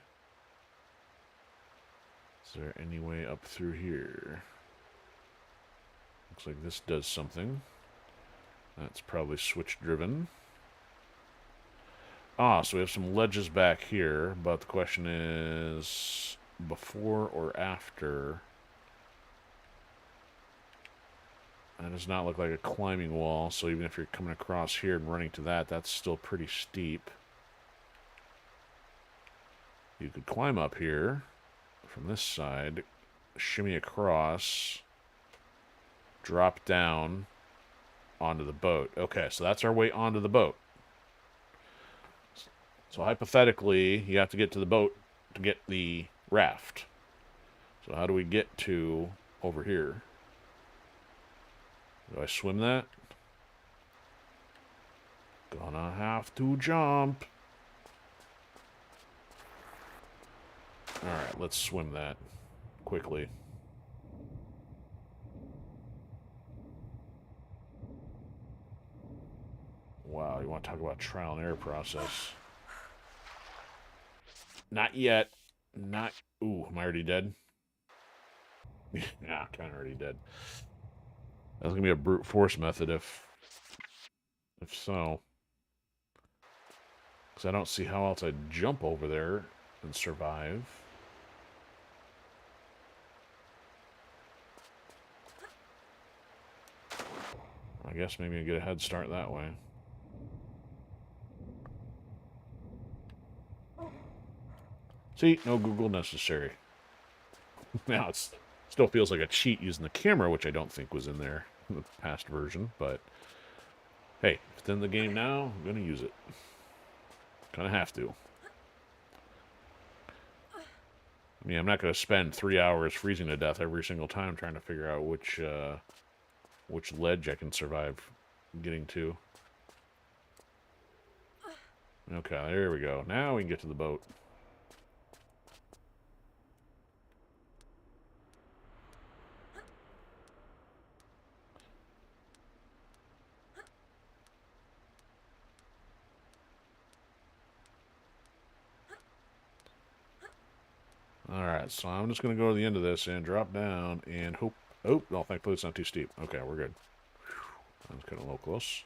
Is there any way up through here? Looks like this does something. That's probably switch driven. Ah, so we have some ledges back here, but the question is before or after? That does not look like a climbing wall, so even if you're coming across here and running to that, that's still pretty steep. You could climb up here from this side, shimmy across, drop down onto the boat. Okay, so that's our way onto the boat. So hypothetically, you have to get to the boat to get the raft. So how do we get to over here? Do I swim that? Gonna have to jump. Alright, let's swim that quickly. Wow, you want to talk about trial and error process. Not yet. Not... Ooh, am I already dead? Yeah, kind of already dead. That's going to be a brute force method if so. Because I don't see how else I'd jump over there and survive. I guess maybe I get a head start that way. See, no Google necessary. Now it still feels like a cheat using the camera, which I don't think was in there in the past version, but hey, if it's in the game now, I'm going to use it. Kind of have to. I mean, I'm not going to spend 3 hours freezing to death every single time trying to figure out which ledge I can survive getting to. Okay, there we go. Now we can get to the boat. Alright, so I'm just going to go to the end of this and drop down and hope... Oh, no, thankfully it's not too steep. Okay, we're good. That was kind of a little close.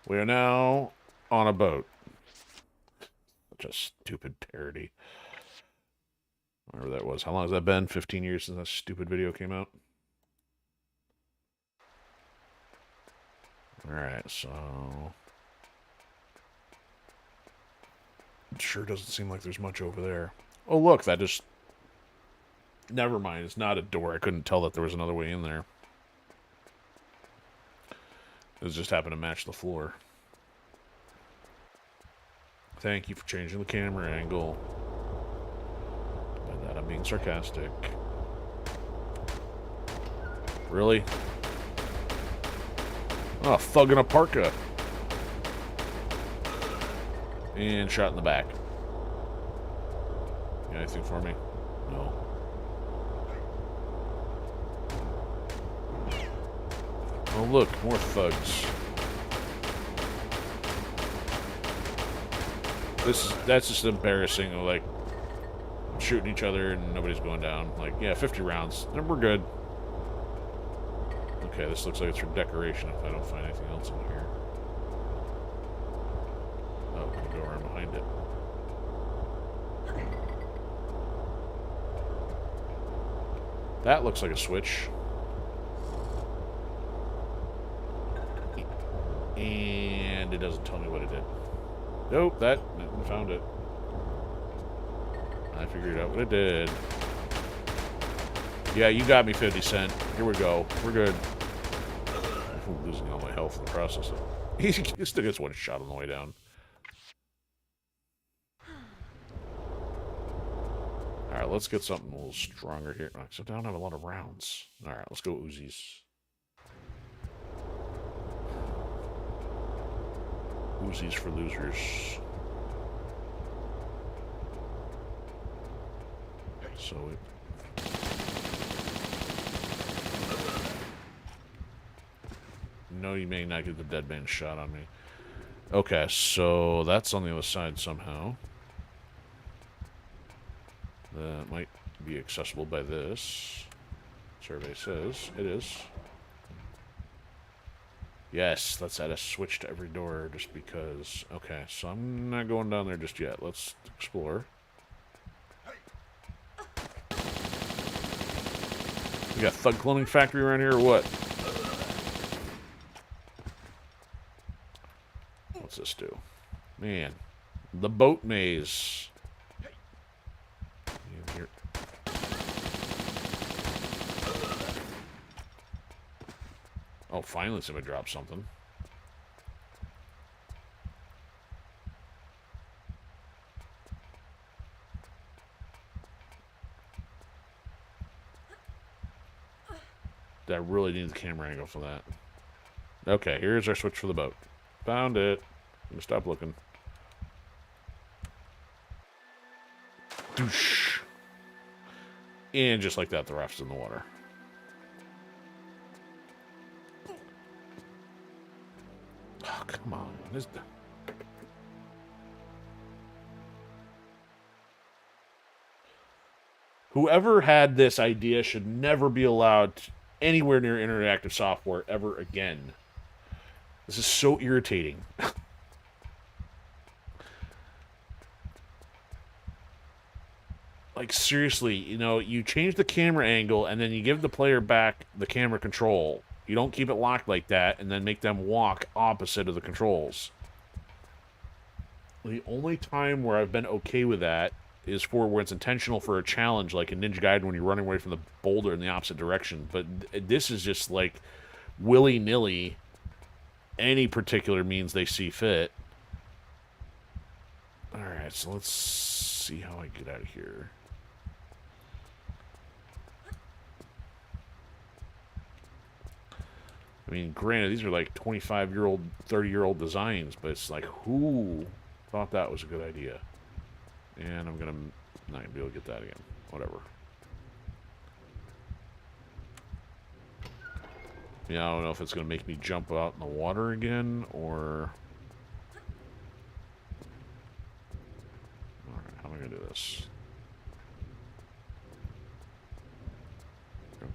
We are now on a boat. Such a stupid parody. Whatever that was. How long has that been? 15 years since that stupid video came out? Alright, so... It sure doesn't seem like there's much over there. Oh, look, that just... Never mind, it's not a door. I couldn't tell that there was another way in there. It just happened to match the floor. Thank you for changing the camera angle. By that I'm being sarcastic. Really? Oh, thug in a parka. And shot in the back. You got anything for me? No. Oh look, more thugs. That's just embarrassing. Like shooting each other and nobody's going down. Like, yeah, 50 rounds. Then we're good. Okay, this looks like it's for decoration if I don't find anything else in here. Oh, we can go around behind it. That looks like a switch. And it doesn't tell me what it did. Nope, that found it. I figured out what it did. Yeah, you got me, 50 Cent. Here we go. We're good. I'm losing all my health in the process. He still gets one shot on the way down. Alright, let's get something a little stronger here. Except I don't have a lot of rounds. Alright, let's go Uzis. Uzis for losers. So it... No, you may not get the dead man shot on me. Okay, so that's on the other side somehow. That might be accessible by this. Survey says it is. Yes, let's add a switch to every door just because. Okay, so I'm not going down there just yet. Let's explore. We got Thug Cloning Factory around here or what? What's this do? Man, the boat maze. Here. Oh, finally somebody dropped something. I really need the camera angle for that. Okay, here's our switch for the boat. Found it. I'm gonna stop looking. Doosh. And just like that, the raft's in the water. Oh, come on. Whoever had this idea should never be allowed anywhere near interactive software ever again. This is so irritating. Like, seriously, you know, you change the camera angle and then you give the player back the camera control. You don't keep it locked like that and then make them walk opposite of the controls. The only time where I've been okay with that is for where it's intentional for a challenge, like in Ninja Gaiden when you're running away from the boulder in the opposite direction. But this is just like willy-nilly, any particular means they see fit. Alright, so let's see how I get out of here. I mean, granted, these are like 25-year-old, 30-year-old designs, but it's like, who thought that was a good idea? And I'm not gonna be able to get that again. Whatever. Yeah, I don't know if it's gonna make me jump out in the water again, or... Alright, how am I gonna do this?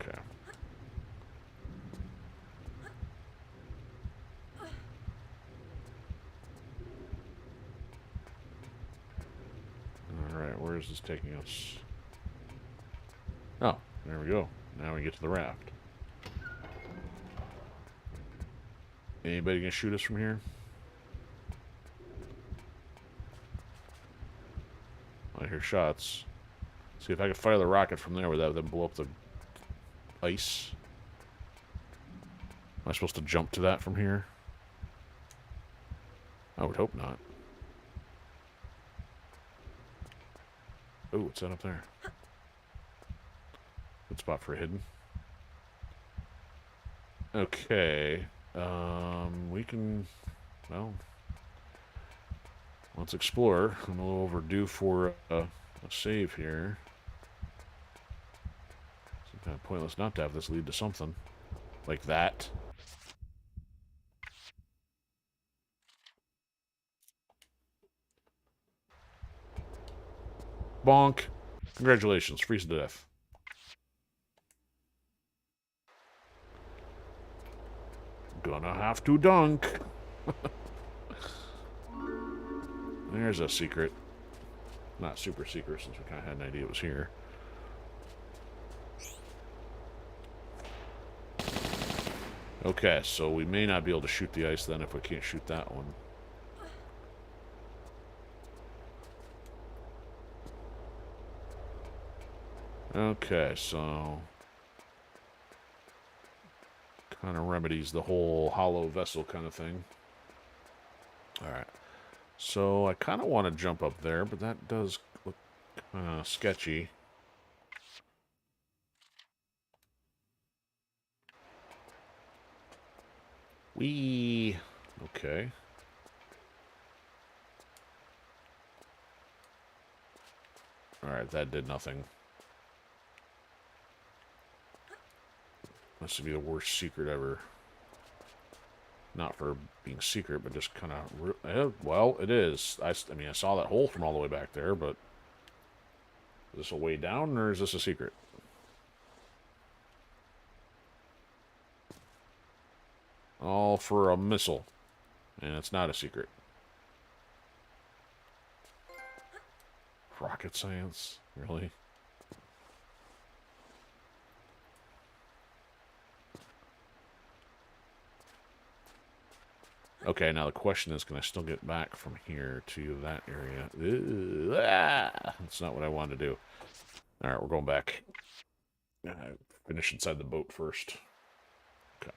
Okay. Alright, where is this taking us? Oh, there we go. Now we get to the raft. Anybody gonna shoot us from here? I hear shots. See if I can fire the rocket from there without them blow up the ice. Am I supposed to jump to that from here? I would hope not. Oh, what's that up there? Good spot for a hidden. Okay. We can... Well... Let's explore. I'm a little overdue for a save here. It's kind of pointless not to have this lead to something. Like that. Bonk. Congratulations. Freeze to death. Gonna have to dunk. There's a secret. Not super secret since we kind of had an idea it was here. Okay, so we may not be able to shoot the ice then if we can't shoot that one. Okay, so kind of remedies the whole hollow vessel kind of thing. Alright. So I kind of want to jump up there, but that does look kind of sketchy. Whee! Okay. Alright, that did nothing. Must be the worst secret ever. Not for being secret, but just kind of... well, it is. I mean, I saw that hole from all the way back there, but... Is this a way down, or is this a secret? All for a missile. And it's not a secret. Rocket science? Really? Okay, now the question is, can I still get back from here to that area? That's not what I wanted to do. Alright, we're going back. Finish inside the boat first. Okay.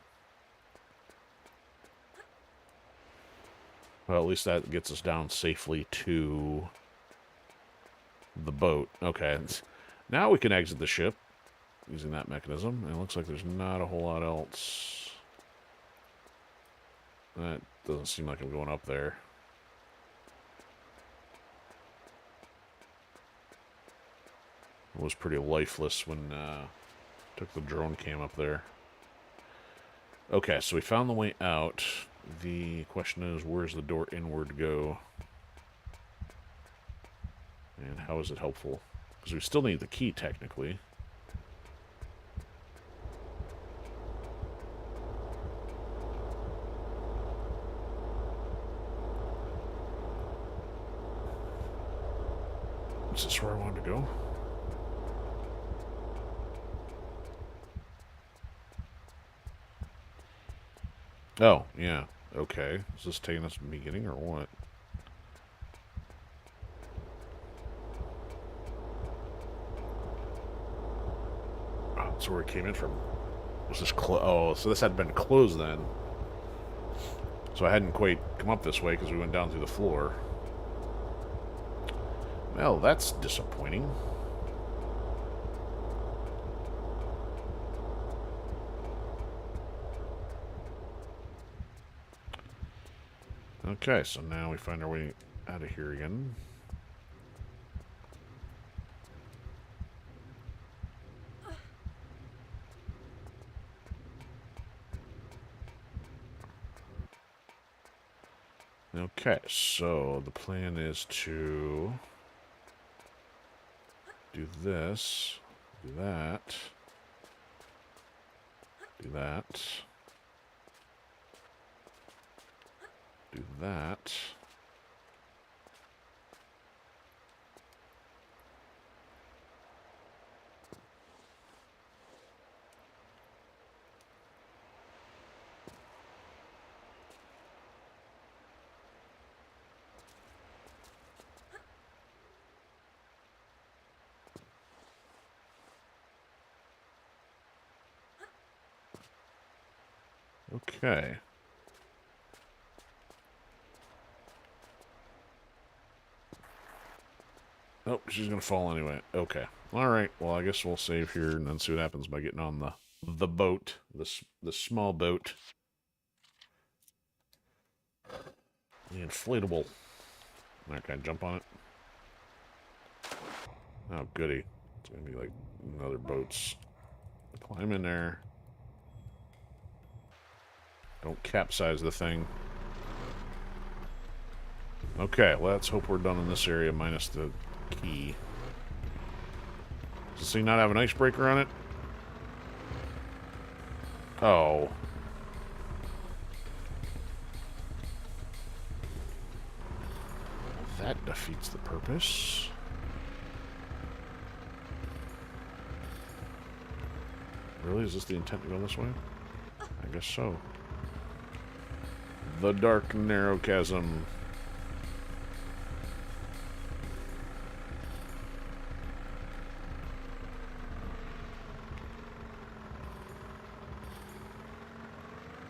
Well, at least that gets us down safely to the boat. Okay. Now we can exit the ship using that mechanism. And it looks like there's not a whole lot else. That doesn't seem like I'm going up there. It was pretty lifeless when took the drone cam up there. Okay, so we found the way out. The question is, where's the door inward go? And how is it helpful? Because we still need the key, technically. Is this where I wanted to go? Oh, yeah. Okay. Is this taking us to the beginning or what? Oh, that's where we came in from. Was this oh, so this had been closed then. So I hadn't quite come up this way because we went down through the floor. Well, that's disappointing. Okay, so now we find our way out of here again. Okay, so the plan is to do this, do that, do that, do that. Okay. Oh, she's gonna fall anyway. Okay. Alright, well I guess we'll save here and then see what happens by getting on the boat. The small boat. The inflatable. Alright, can I jump on it? Oh, goody. It's gonna be like another boats. Climb in there. Don't capsize the thing. Okay, let's hope we're done in this area minus the key. Does this thing not have an icebreaker on it? Oh. That defeats the purpose. Really? Is this the intent to go this way? I I guess so. The dark, narrow chasm.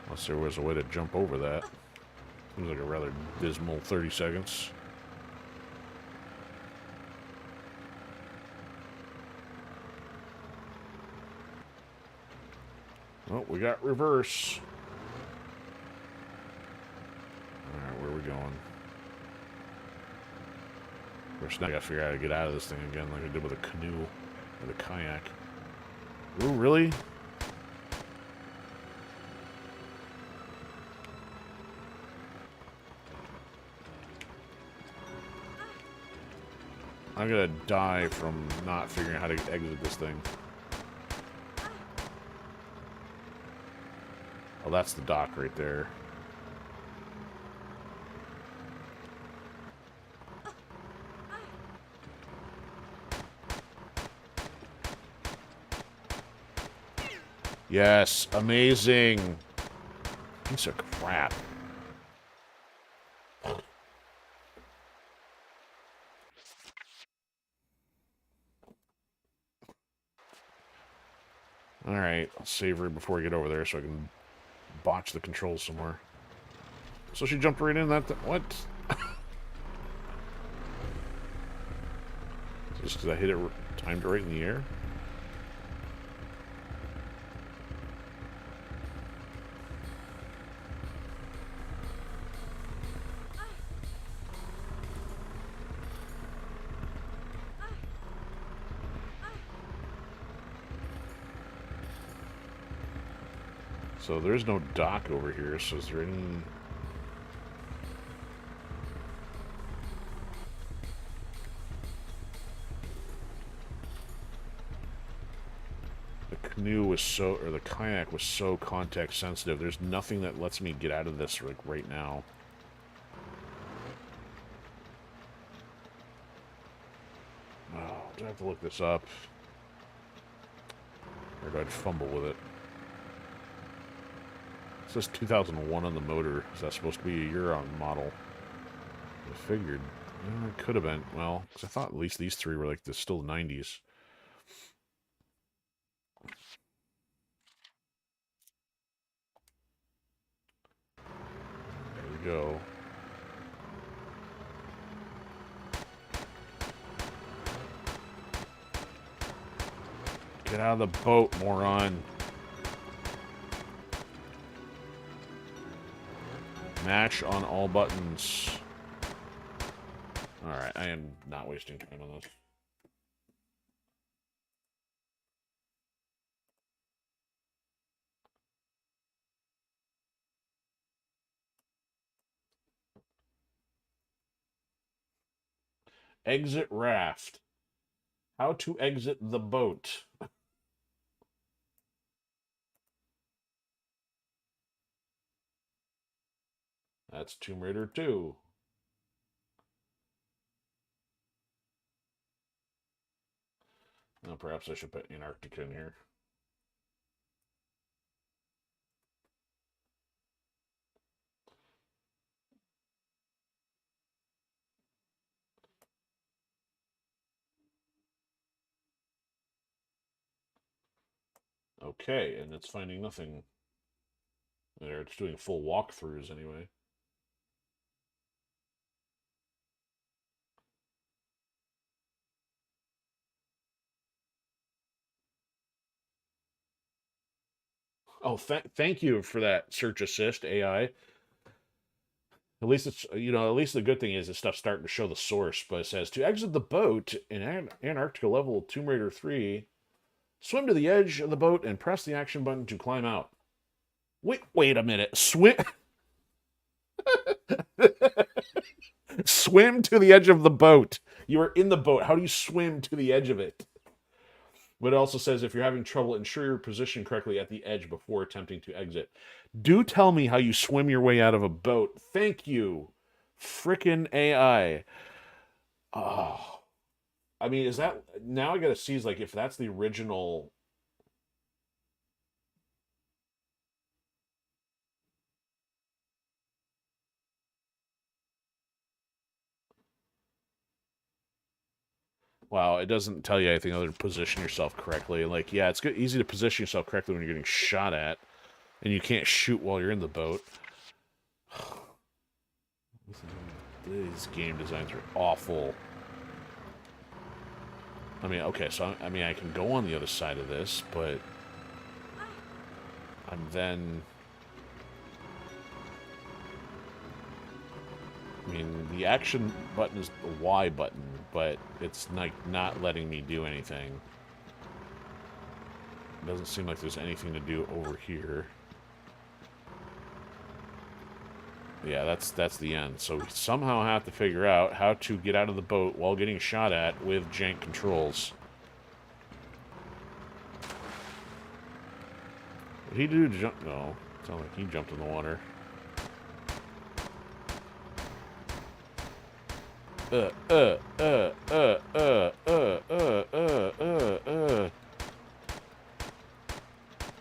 Unless there was a way to jump over that. Seems like a rather dismal 30 seconds. Oh, we got reverse. Alright, where are we going? Of course, now I gotta figure out how to get out of this thing again, like I did with a canoe or the kayak. Ooh, really? I'm gonna die from not figuring out how to exit this thing. Oh, that's the dock right there. Yes, amazing. Piece of crap. Alright, I'll save her before I get over there so I can botch the controls somewhere. So she jumped right in that... What? Just because I hit it, timed it right in the air? So there's no dock over here, so is there any... The canoe was so... or the kayak was so context sensitive. There's nothing that lets me get out of this, like, right now. Oh, do I have to look this up? Or do I fumble with it? It says 2001 on the motor. Is that supposed to be a year-on model? I figured. Yeah, it could have been. Well, because I thought at least these three were like still 90s. There we go. Get out of the boat, moron. Mash on all buttons. Alright, I am not wasting time on this. Exit raft. How to exit the boat. That's Tomb Raider 2. Now, perhaps I should put Antarctica in here. Okay, and it's finding nothing there. It's doing full walkthroughs anyway. Oh, thank you for that search assist AI. At least it's, you know, at least the good thing is this stuff's starting to show the source. But it says to exit the boat in Antarctica level Tomb Raider 3, swim to the edge of the boat and press the action button to climb out. Wait a minute. Swim. Swim to the edge of the boat. You are in the boat. How do you swim to the edge of it? But it also says if you're having trouble, ensure you're positioned correctly at the edge before attempting to exit. Do tell me how you swim your way out of a boat. Thank you, frickin' AI. Oh, I mean, is that now? I gotta see is like if that's the original. Wow, it doesn't tell you anything other than position yourself correctly. Like, yeah, it's good, easy to position yourself correctly when you're getting shot at, and you can't shoot while you're in the boat. These game designs are awful. I mean, okay, so I mean, I can go on the other side of this, but I'm then. I mean, the action button is the Y button, but it's like not letting me do anything. It doesn't seem like there's anything to do over here. Yeah, that's the end. So we somehow have to figure out how to get out of the boat while getting shot at with jank controls. Did he do jump? No, it's not like he jumped in the water.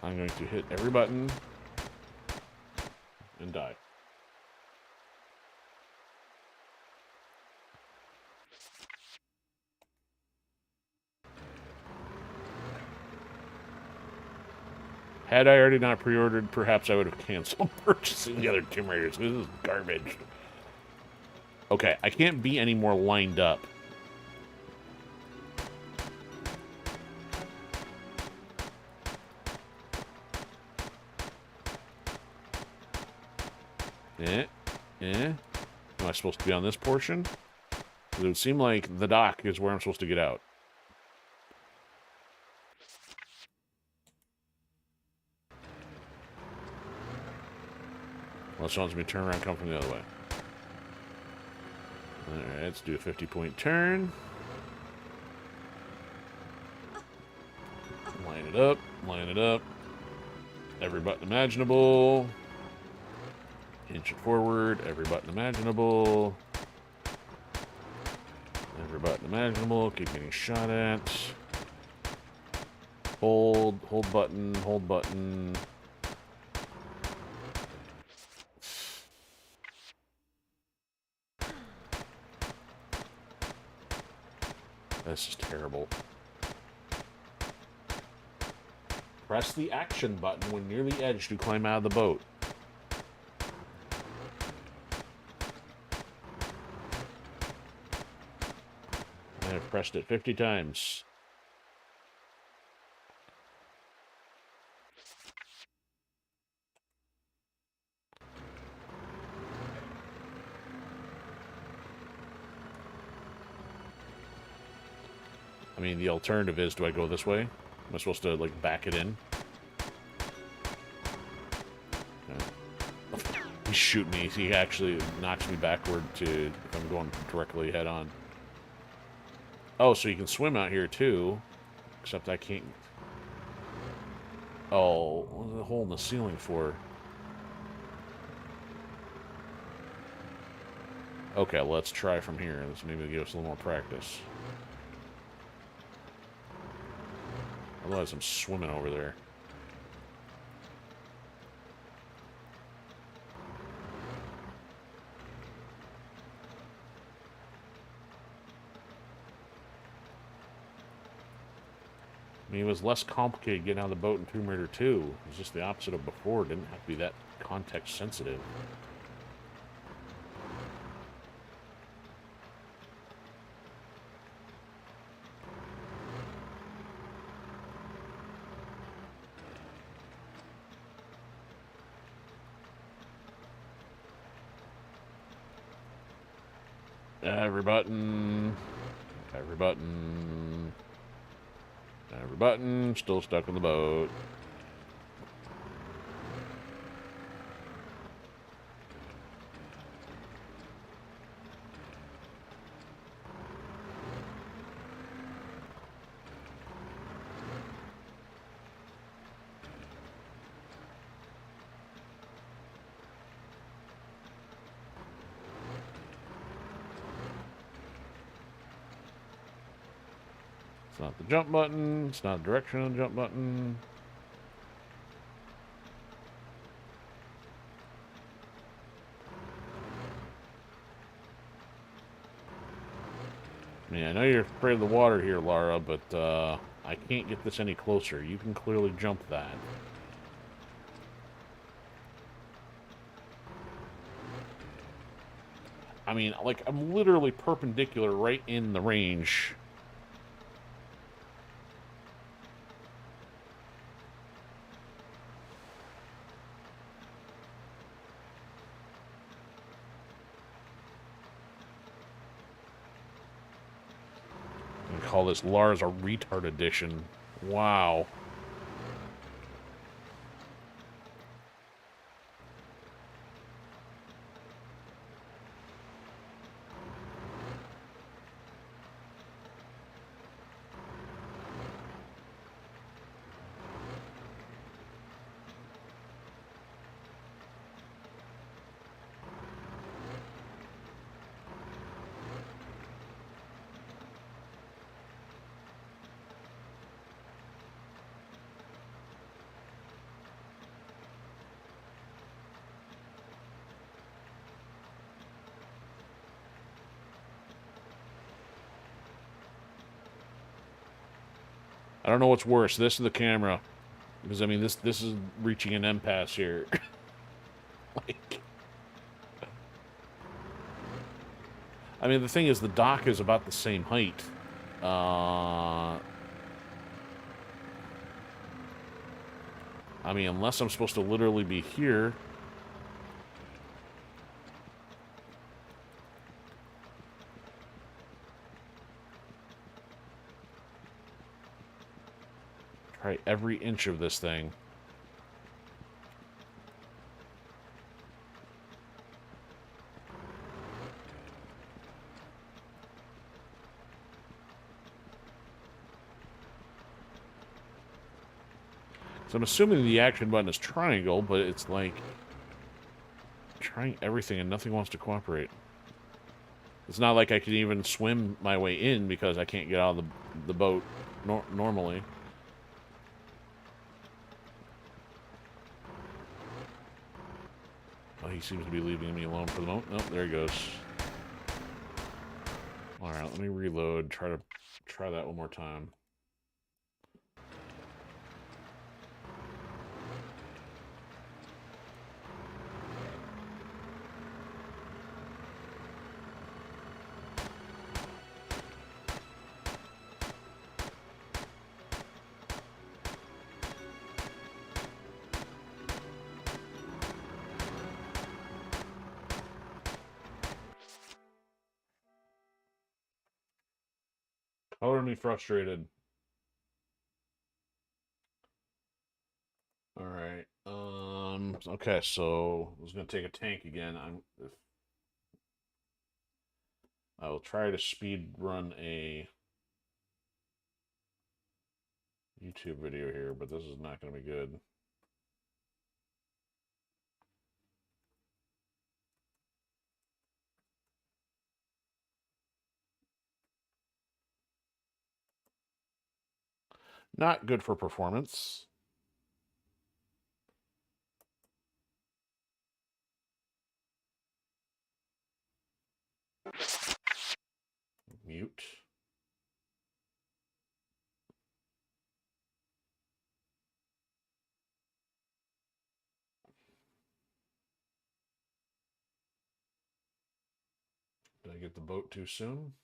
I'm going to hit every button and die. Had I already not pre-ordered, perhaps I would have canceled purchasing the other Tomb Raiders. This is garbage. Okay, I can't be any more lined up. Am I supposed to be on this portion? It would seem like the dock is where I'm supposed to get out. Unless it wants me to turn around and come from the other way. Alright, let's do a 50-point turn. Line it up, line it up. Every button imaginable. Inch it forward, every button imaginable. Every button imaginable, keep getting shot at. Hold button, hold button. This is terrible. Press the action button when near the edge to climb out of the boat. I've pressed it 50 times. I mean, the alternative is, do I go this way? Am I supposed to, like, back it in? No. He's shooting me. He actually knocks me backward to if I'm going directly head on. Oh, so you can swim out here, too. Except I can't... Oh, what's the hole in the ceiling for? Okay, let's try from here. Let's maybe give us a little more practice. Otherwise, I'm swimming over there. I mean, it was less complicated getting out of the boat in Tomb Raider 2. It was just the opposite of before. It didn't have to be that context sensitive. Every button. Every button. Every button. Still stuck in the boat. It's not the jump button. It's not the direction of the jump button. I mean, I know you're afraid of the water here, Lara, but I can't get this any closer. You can clearly jump that. I mean, like, I'm literally perpendicular right in the range. And call this Lars a retard edition. Wow. I don't know what's worse, this or the camera. Because, I mean, this is reaching an impasse here. Like... I mean, the thing is, the dock is about the same height. I mean, unless I'm supposed to literally be here. Try every inch of this thing. So I'm assuming the action button is triangle, but it's like... trying everything and nothing wants to cooperate. It's not like I can even swim my way in because I can't get out of the boat normally. Oh, he seems to be leaving me alone for the moment. Nope, there he goes. Alright, let me reload. Try that one more time. Color me frustrated. Alright. Okay, so I was gonna take a tank again. I will try to speed run a YouTube video here, but this is not gonna be good. Not good for performance. Mute. Did I get the boat too soon?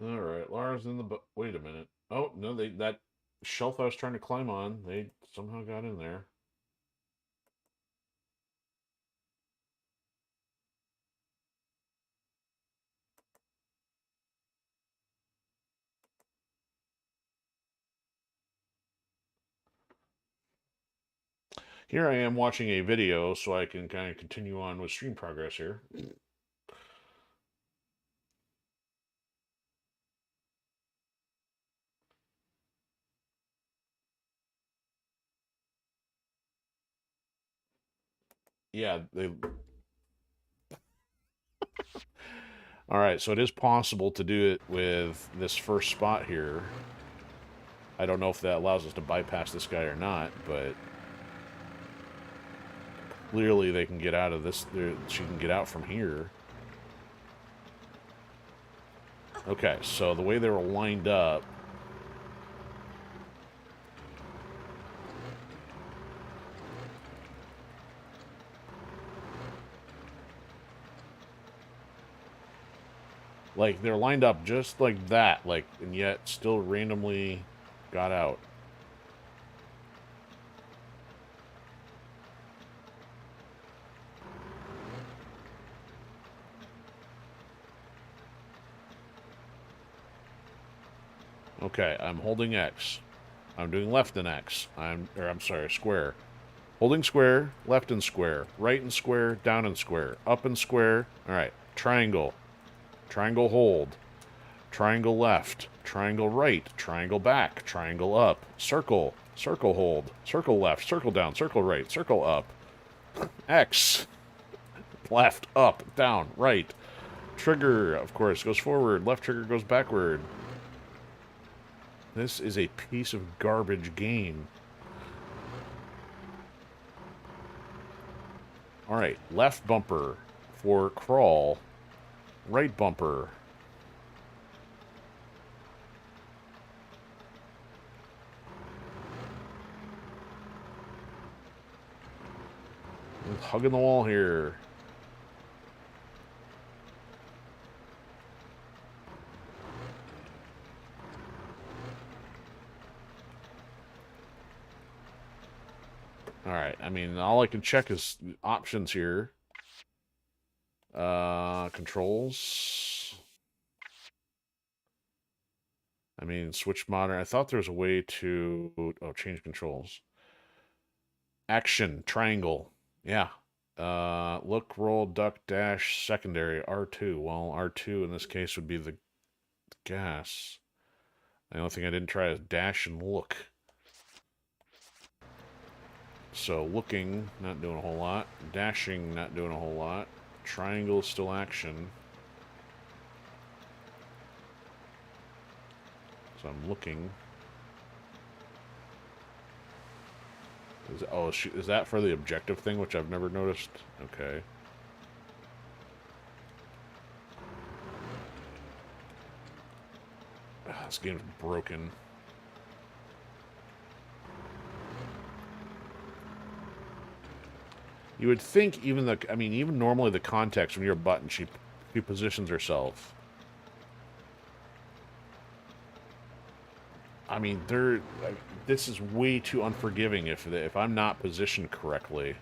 Alright, Lara's in the boat. Wait a minute. Oh, no, that shelf I was trying to climb on, they somehow got in there. Here I am watching a video so I can kind of continue on with stream progress here. Yeah, they. All right, so it is possible to do it with this first spot here. I don't know if that allows us to bypass this guy or not, but clearly they can get out of this. She can get out from here. Okay, so the way they were lined up. Like, they're lined up just like that, like, and yet still randomly got out. Okay, I'm holding X. I'm doing left and X. I'm sorry, square. Holding square, left and square, right and square, down and square, up and square. All right, triangle. Triangle hold. Triangle left. Triangle right. Triangle back. Triangle up. Circle. Circle hold. Circle left. Circle down. Circle right. Circle up. X. Left. Up. Down. Right. Trigger, of course, goes forward. Left trigger goes backward. This is a piece of garbage game. Alright, left bumper for crawl. Right bumper. I'm hugging the wall here. Alright, I mean, all I can check is options here. Controls. I mean, switch modern. I thought there was a way to... Oh, change controls. Action, triangle. Yeah. Look, roll, duck, dash, secondary, R2. Well, R2 in this case would be the gas. The only thing I didn't try is dash and look. So looking, not doing a whole lot. Dashing, not doing a whole lot. Triangle, still action. So I'm looking. Is that for the objective thing, which I've never noticed? Okay. This game's broken. You would think even even normally the context when you're a button, she positions herself. I mean, this is way too unforgiving if I'm not positioned correctly.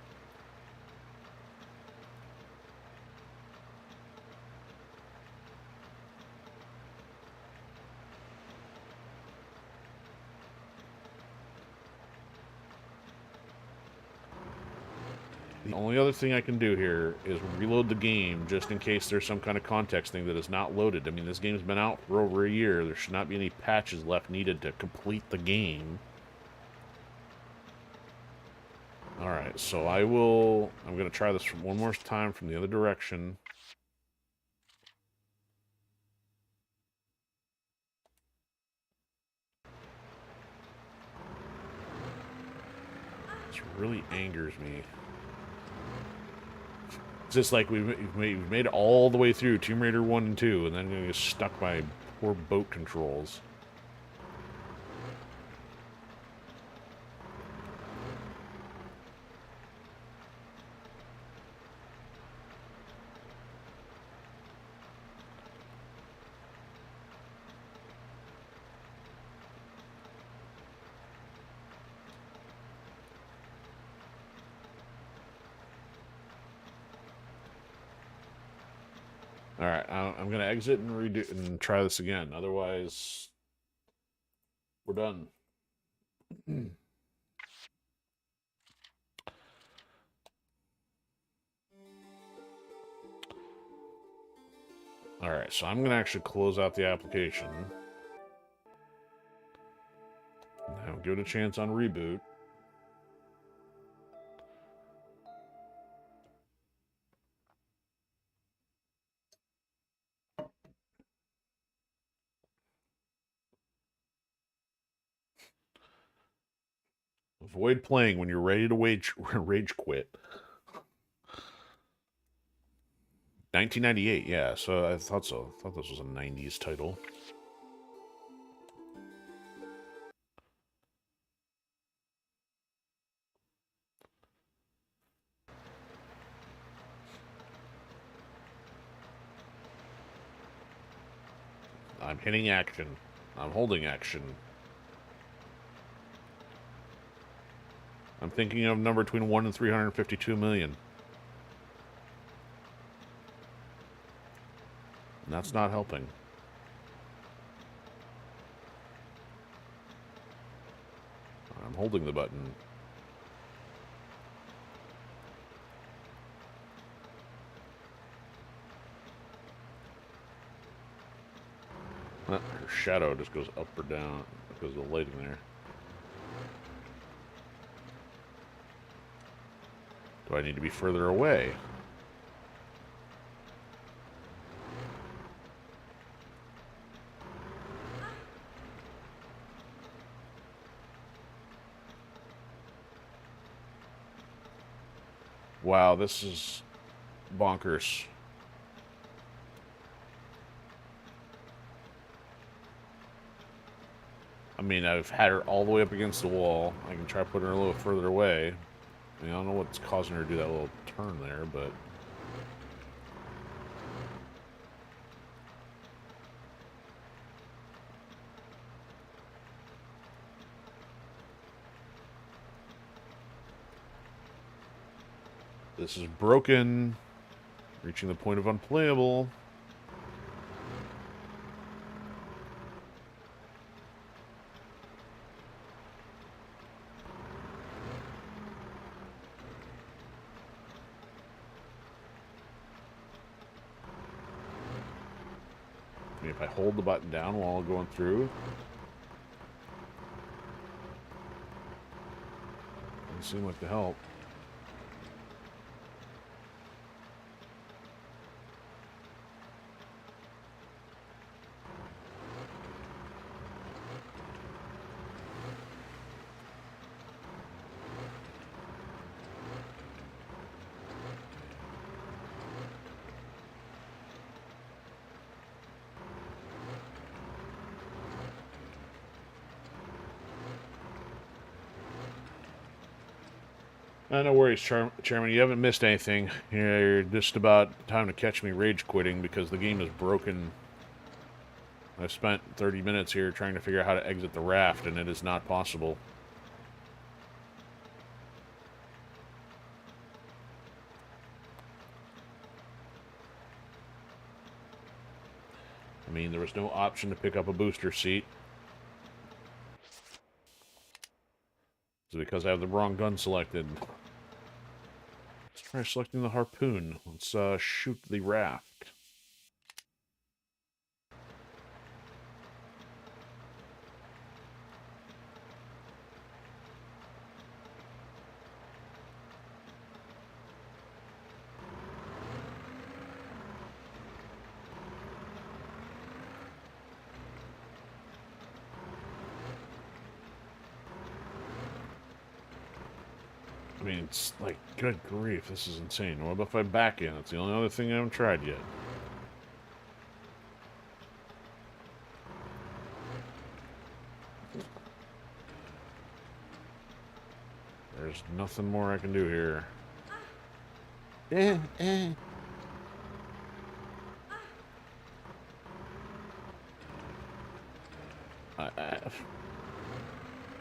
The only other thing I can do here is reload the game just in case there's some kind of context thing that is not loaded. I mean, this game's been out for over a year. There should not be any patches left needed to complete the game. Alright, so I'm going to try this one more time from the other direction. This really angers me. It's just like we've made it all the way through Tomb Raider 1 and 2, and then we get stuck by poor boat controls. Alright, I'm going to exit and redo and try this again. Otherwise, we're done. Alright, so I'm going to actually close out the application. Now give it a chance on reboot. Avoid playing when you're ready to rage quit. 1998, yeah, so I thought so. I thought this was a 90s title. I'm hitting action. I'm holding action. I'm thinking of a number between 1 and 352 million. And that's not helping. I'm holding the button. Her shadow just goes up or down because of the lighting there. Do I need to be further away? Wow, this is bonkers. I mean, I've had her all the way up against the wall. I can try putting her a little further away. I mean, I don't know what's causing her to do that little turn there, but... This is broken. Reaching the point of unplayable. I mean, if I hold the button down while going through, doesn't seem like to help. No worries, Chairman. You haven't missed anything. You're just about time to catch me rage quitting because the game is broken. I've spent 30 minutes here trying to figure out how to exit the raft, and it is not possible. I mean, there was no option to pick up a booster seat. Is it because I have the wrong gun selected? Let's try selecting the harpoon. Let's shoot the raft. I mean, it's like, good grief, this is insane. What about if I back in? It's the only other thing I haven't tried yet. There's nothing more I can do here.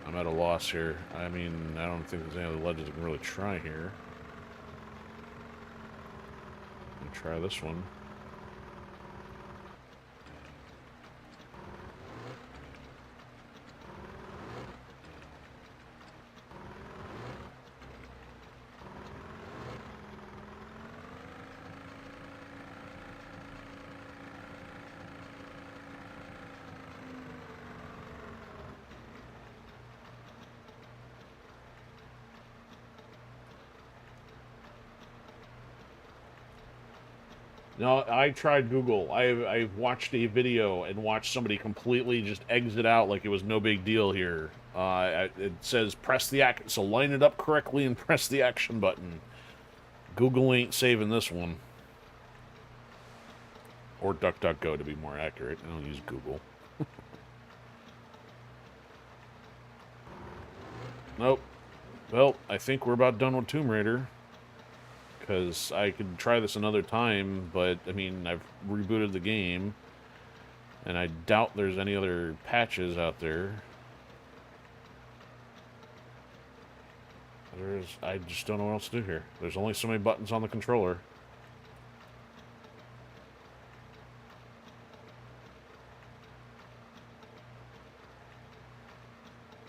I'm at a loss here. I mean, I don't think there's any other ledges I can really try here. Let me try this one. No, I tried Google. I watched a video and watched somebody completely just exit out like it was no big deal here. It says press the action, so line it up correctly and press the action button. Google ain't saving this one. Or DuckDuckGo, to be more accurate. I don't use Google. Nope. Well, I think we're about done with Tomb Raider. Because I could try this another time, but, I mean, I've rebooted the game. And I doubt there's any other patches out there. I just don't know what else to do here. There's only so many buttons on the controller.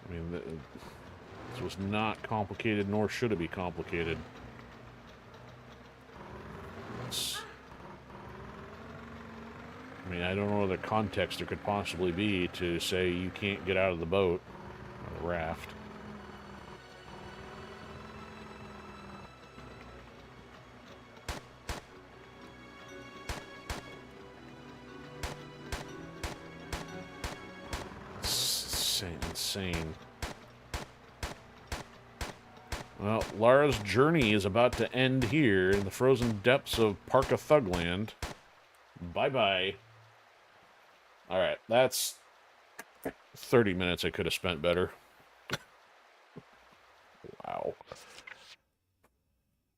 I mean, this was not complicated, nor should it be complicated. I mean, I don't know what other context there could possibly be to say you can't get out of the boat or the raft. It's insane. Well, Lara's journey is about to end here in the frozen depths of Parka Thugland. Bye-bye. Alright, that's 30 minutes I could have spent better. Wow.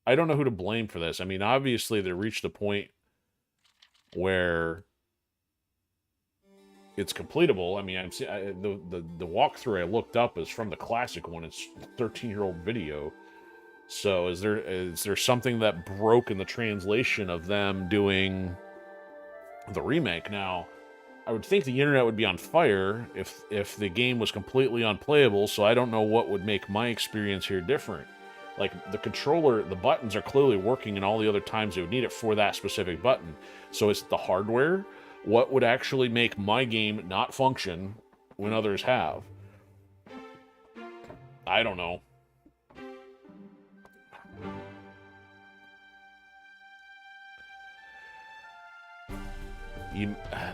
I don't know who to blame for this. I mean, obviously they reached a point where it's completable. I mean, the walkthrough I looked up is from the classic one. It's a 13-year-old video. So is there something that broke in the translation of them doing the remake? Now, I would think the internet would be on fire if the game was completely unplayable, so I don't know what would make my experience here different. Like, the controller, the buttons are clearly working in all the other times they would need it for that specific button. So it's the hardware. What would actually make my game not function when others have? I don't know.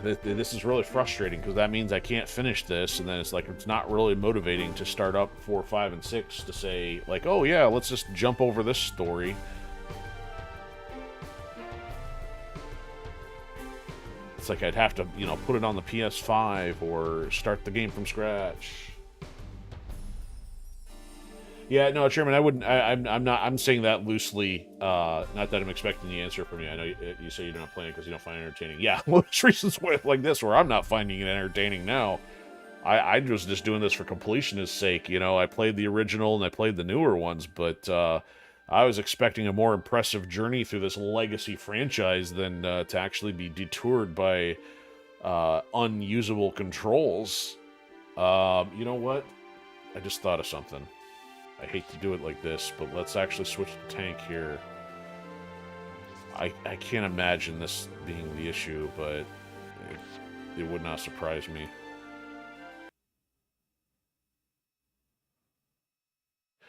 This is really frustrating because that means I can't finish this, and then it's like it's not really motivating to start up 4, 5, and 6 to say, like, oh yeah, let's just jump over this story. It's like I'd have to, you know, put it on the PS5 or start the game from scratch. Yeah, no, Chairman, I wouldn't. I'm not. I'm saying that loosely. Not that I'm expecting the answer from you. I know you say you're not playing it because you don't find it entertaining. Yeah, well, there's reasons like this where I'm not finding it entertaining now. I was just doing this for completionist sake. You know, I played the original and I played the newer ones, but I was expecting a more impressive journey through this legacy franchise than to actually be detoured by unusable controls. You know what? I just thought of something. I hate to do it like this, but let's actually switch the tank here. I can't imagine this being the issue, but it would not surprise me.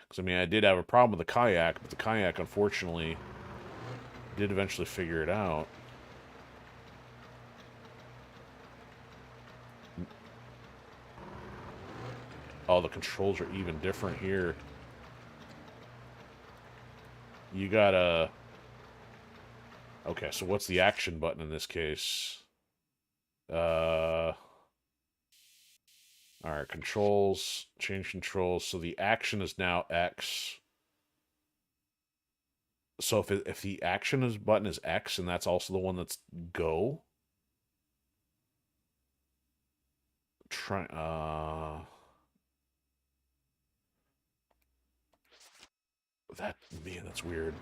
Because, I mean, I did have a problem with the kayak, but the kayak, unfortunately, did eventually figure it out. Oh, the controls are even different here. You gotta... Okay, so what's the action button in this case? Alright, controls. Change controls. So the action is now X. So if the action button is X, and that's also the one that's go? Man, that's weird.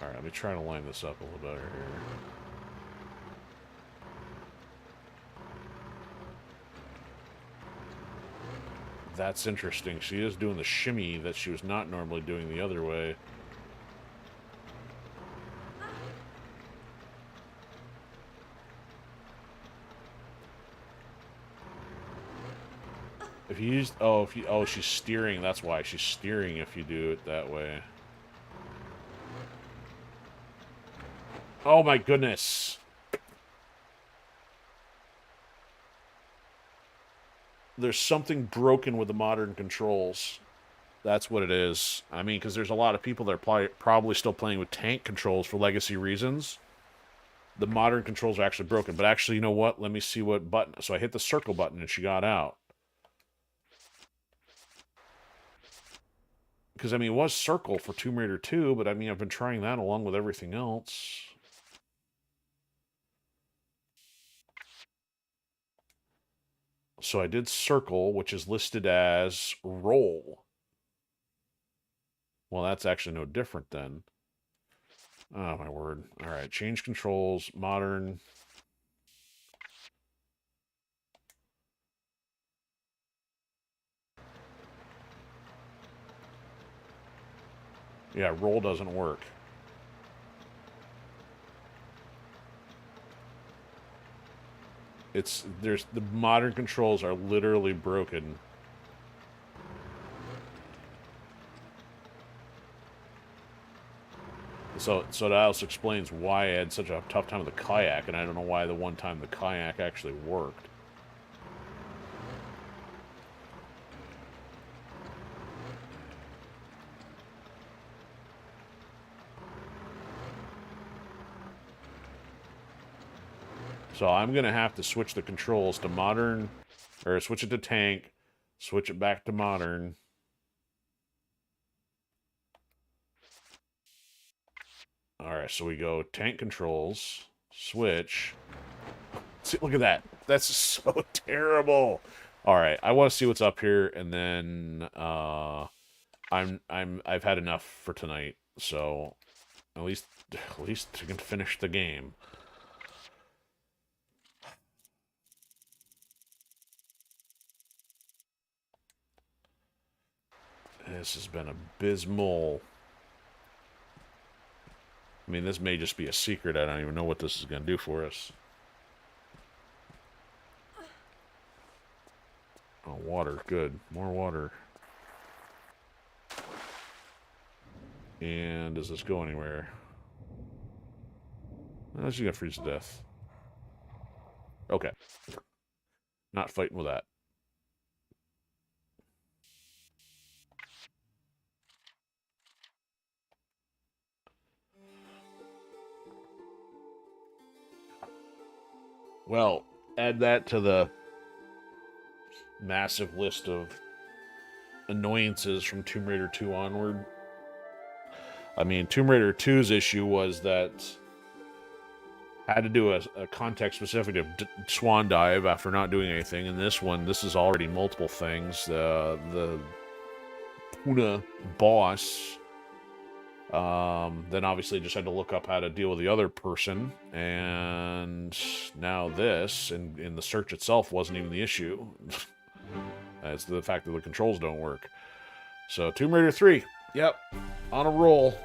Alright, let me try to line this up a little better here. That's interesting. She is doing the shimmy that she was not normally doing the other way. If you use... Oh, she's steering. That's why. She's steering if you do it that way. Oh my goodness. There's something broken with the modern controls. That's what it is. I mean, because there's a lot of people that are probably still playing with tank controls for legacy reasons. The modern controls are actually broken. But actually, you know what? Let me see what button. So I hit the circle button and she got out. Because, I mean, it was circle for Tomb Raider 2, but I mean, I've been trying that along with everything else. So I did circle, which is listed as roll. Well, that's actually no different then. Oh, my word. All right, change controls, modern. Yeah, roll doesn't work. The modern controls are literally broken. So that also explains why I had such a tough time with the kayak, and I don't know why the one time the kayak actually worked. So I'm going to have to switch the controls to modern, or switch it to tank, switch it back to modern. Alright, so we go tank controls, switch. See, look at that. That's so terrible. Alright, I want to see what's up here, and then I've had enough for tonight, so at least I can finish the game. This has been abysmal. I mean, this may just be a secret. I don't even know what this is going to do for us. Oh, water. Good. More water. And does this go anywhere? Oh, she's going to freeze to death. Okay. Not fighting with that. Well, add that to the massive list of annoyances from Tomb Raider 2 onward. I mean, Tomb Raider 2's issue was that I had to do a context-specific swan dive after not doing anything. And this one, this is already multiple things. The Puna boss. Then obviously just had to look up how to deal with the other person. And now this, and the search itself wasn't even the issue. It's the fact that the controls don't work. So Tomb Raider 3, yep, on a roll.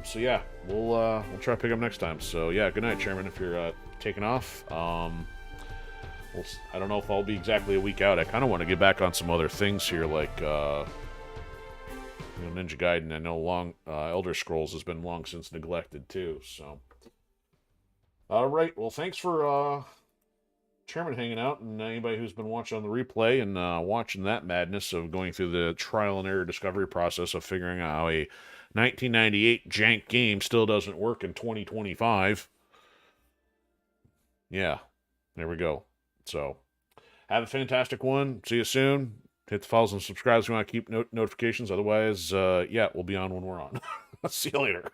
So yeah, we'll try to pick up next time. So yeah, good night, Chairman. If you're taking off, I don't know if I'll be exactly a week out. I kind of want to get back on some other things here, like Ninja Gaiden. I know Elder Scrolls has been long since neglected too. So, all right. Well, thanks for Chairman hanging out, and anybody who's been watching on the replay and watching that madness of going through the trial and error discovery process of figuring out how a 1998 jank game still doesn't work in 2025. Yeah, there we go. So, have a fantastic one. See you soon. Hit the follows and subscribe if you want to keep notifications. Otherwise, yeah, we'll be on when we're on. See you later.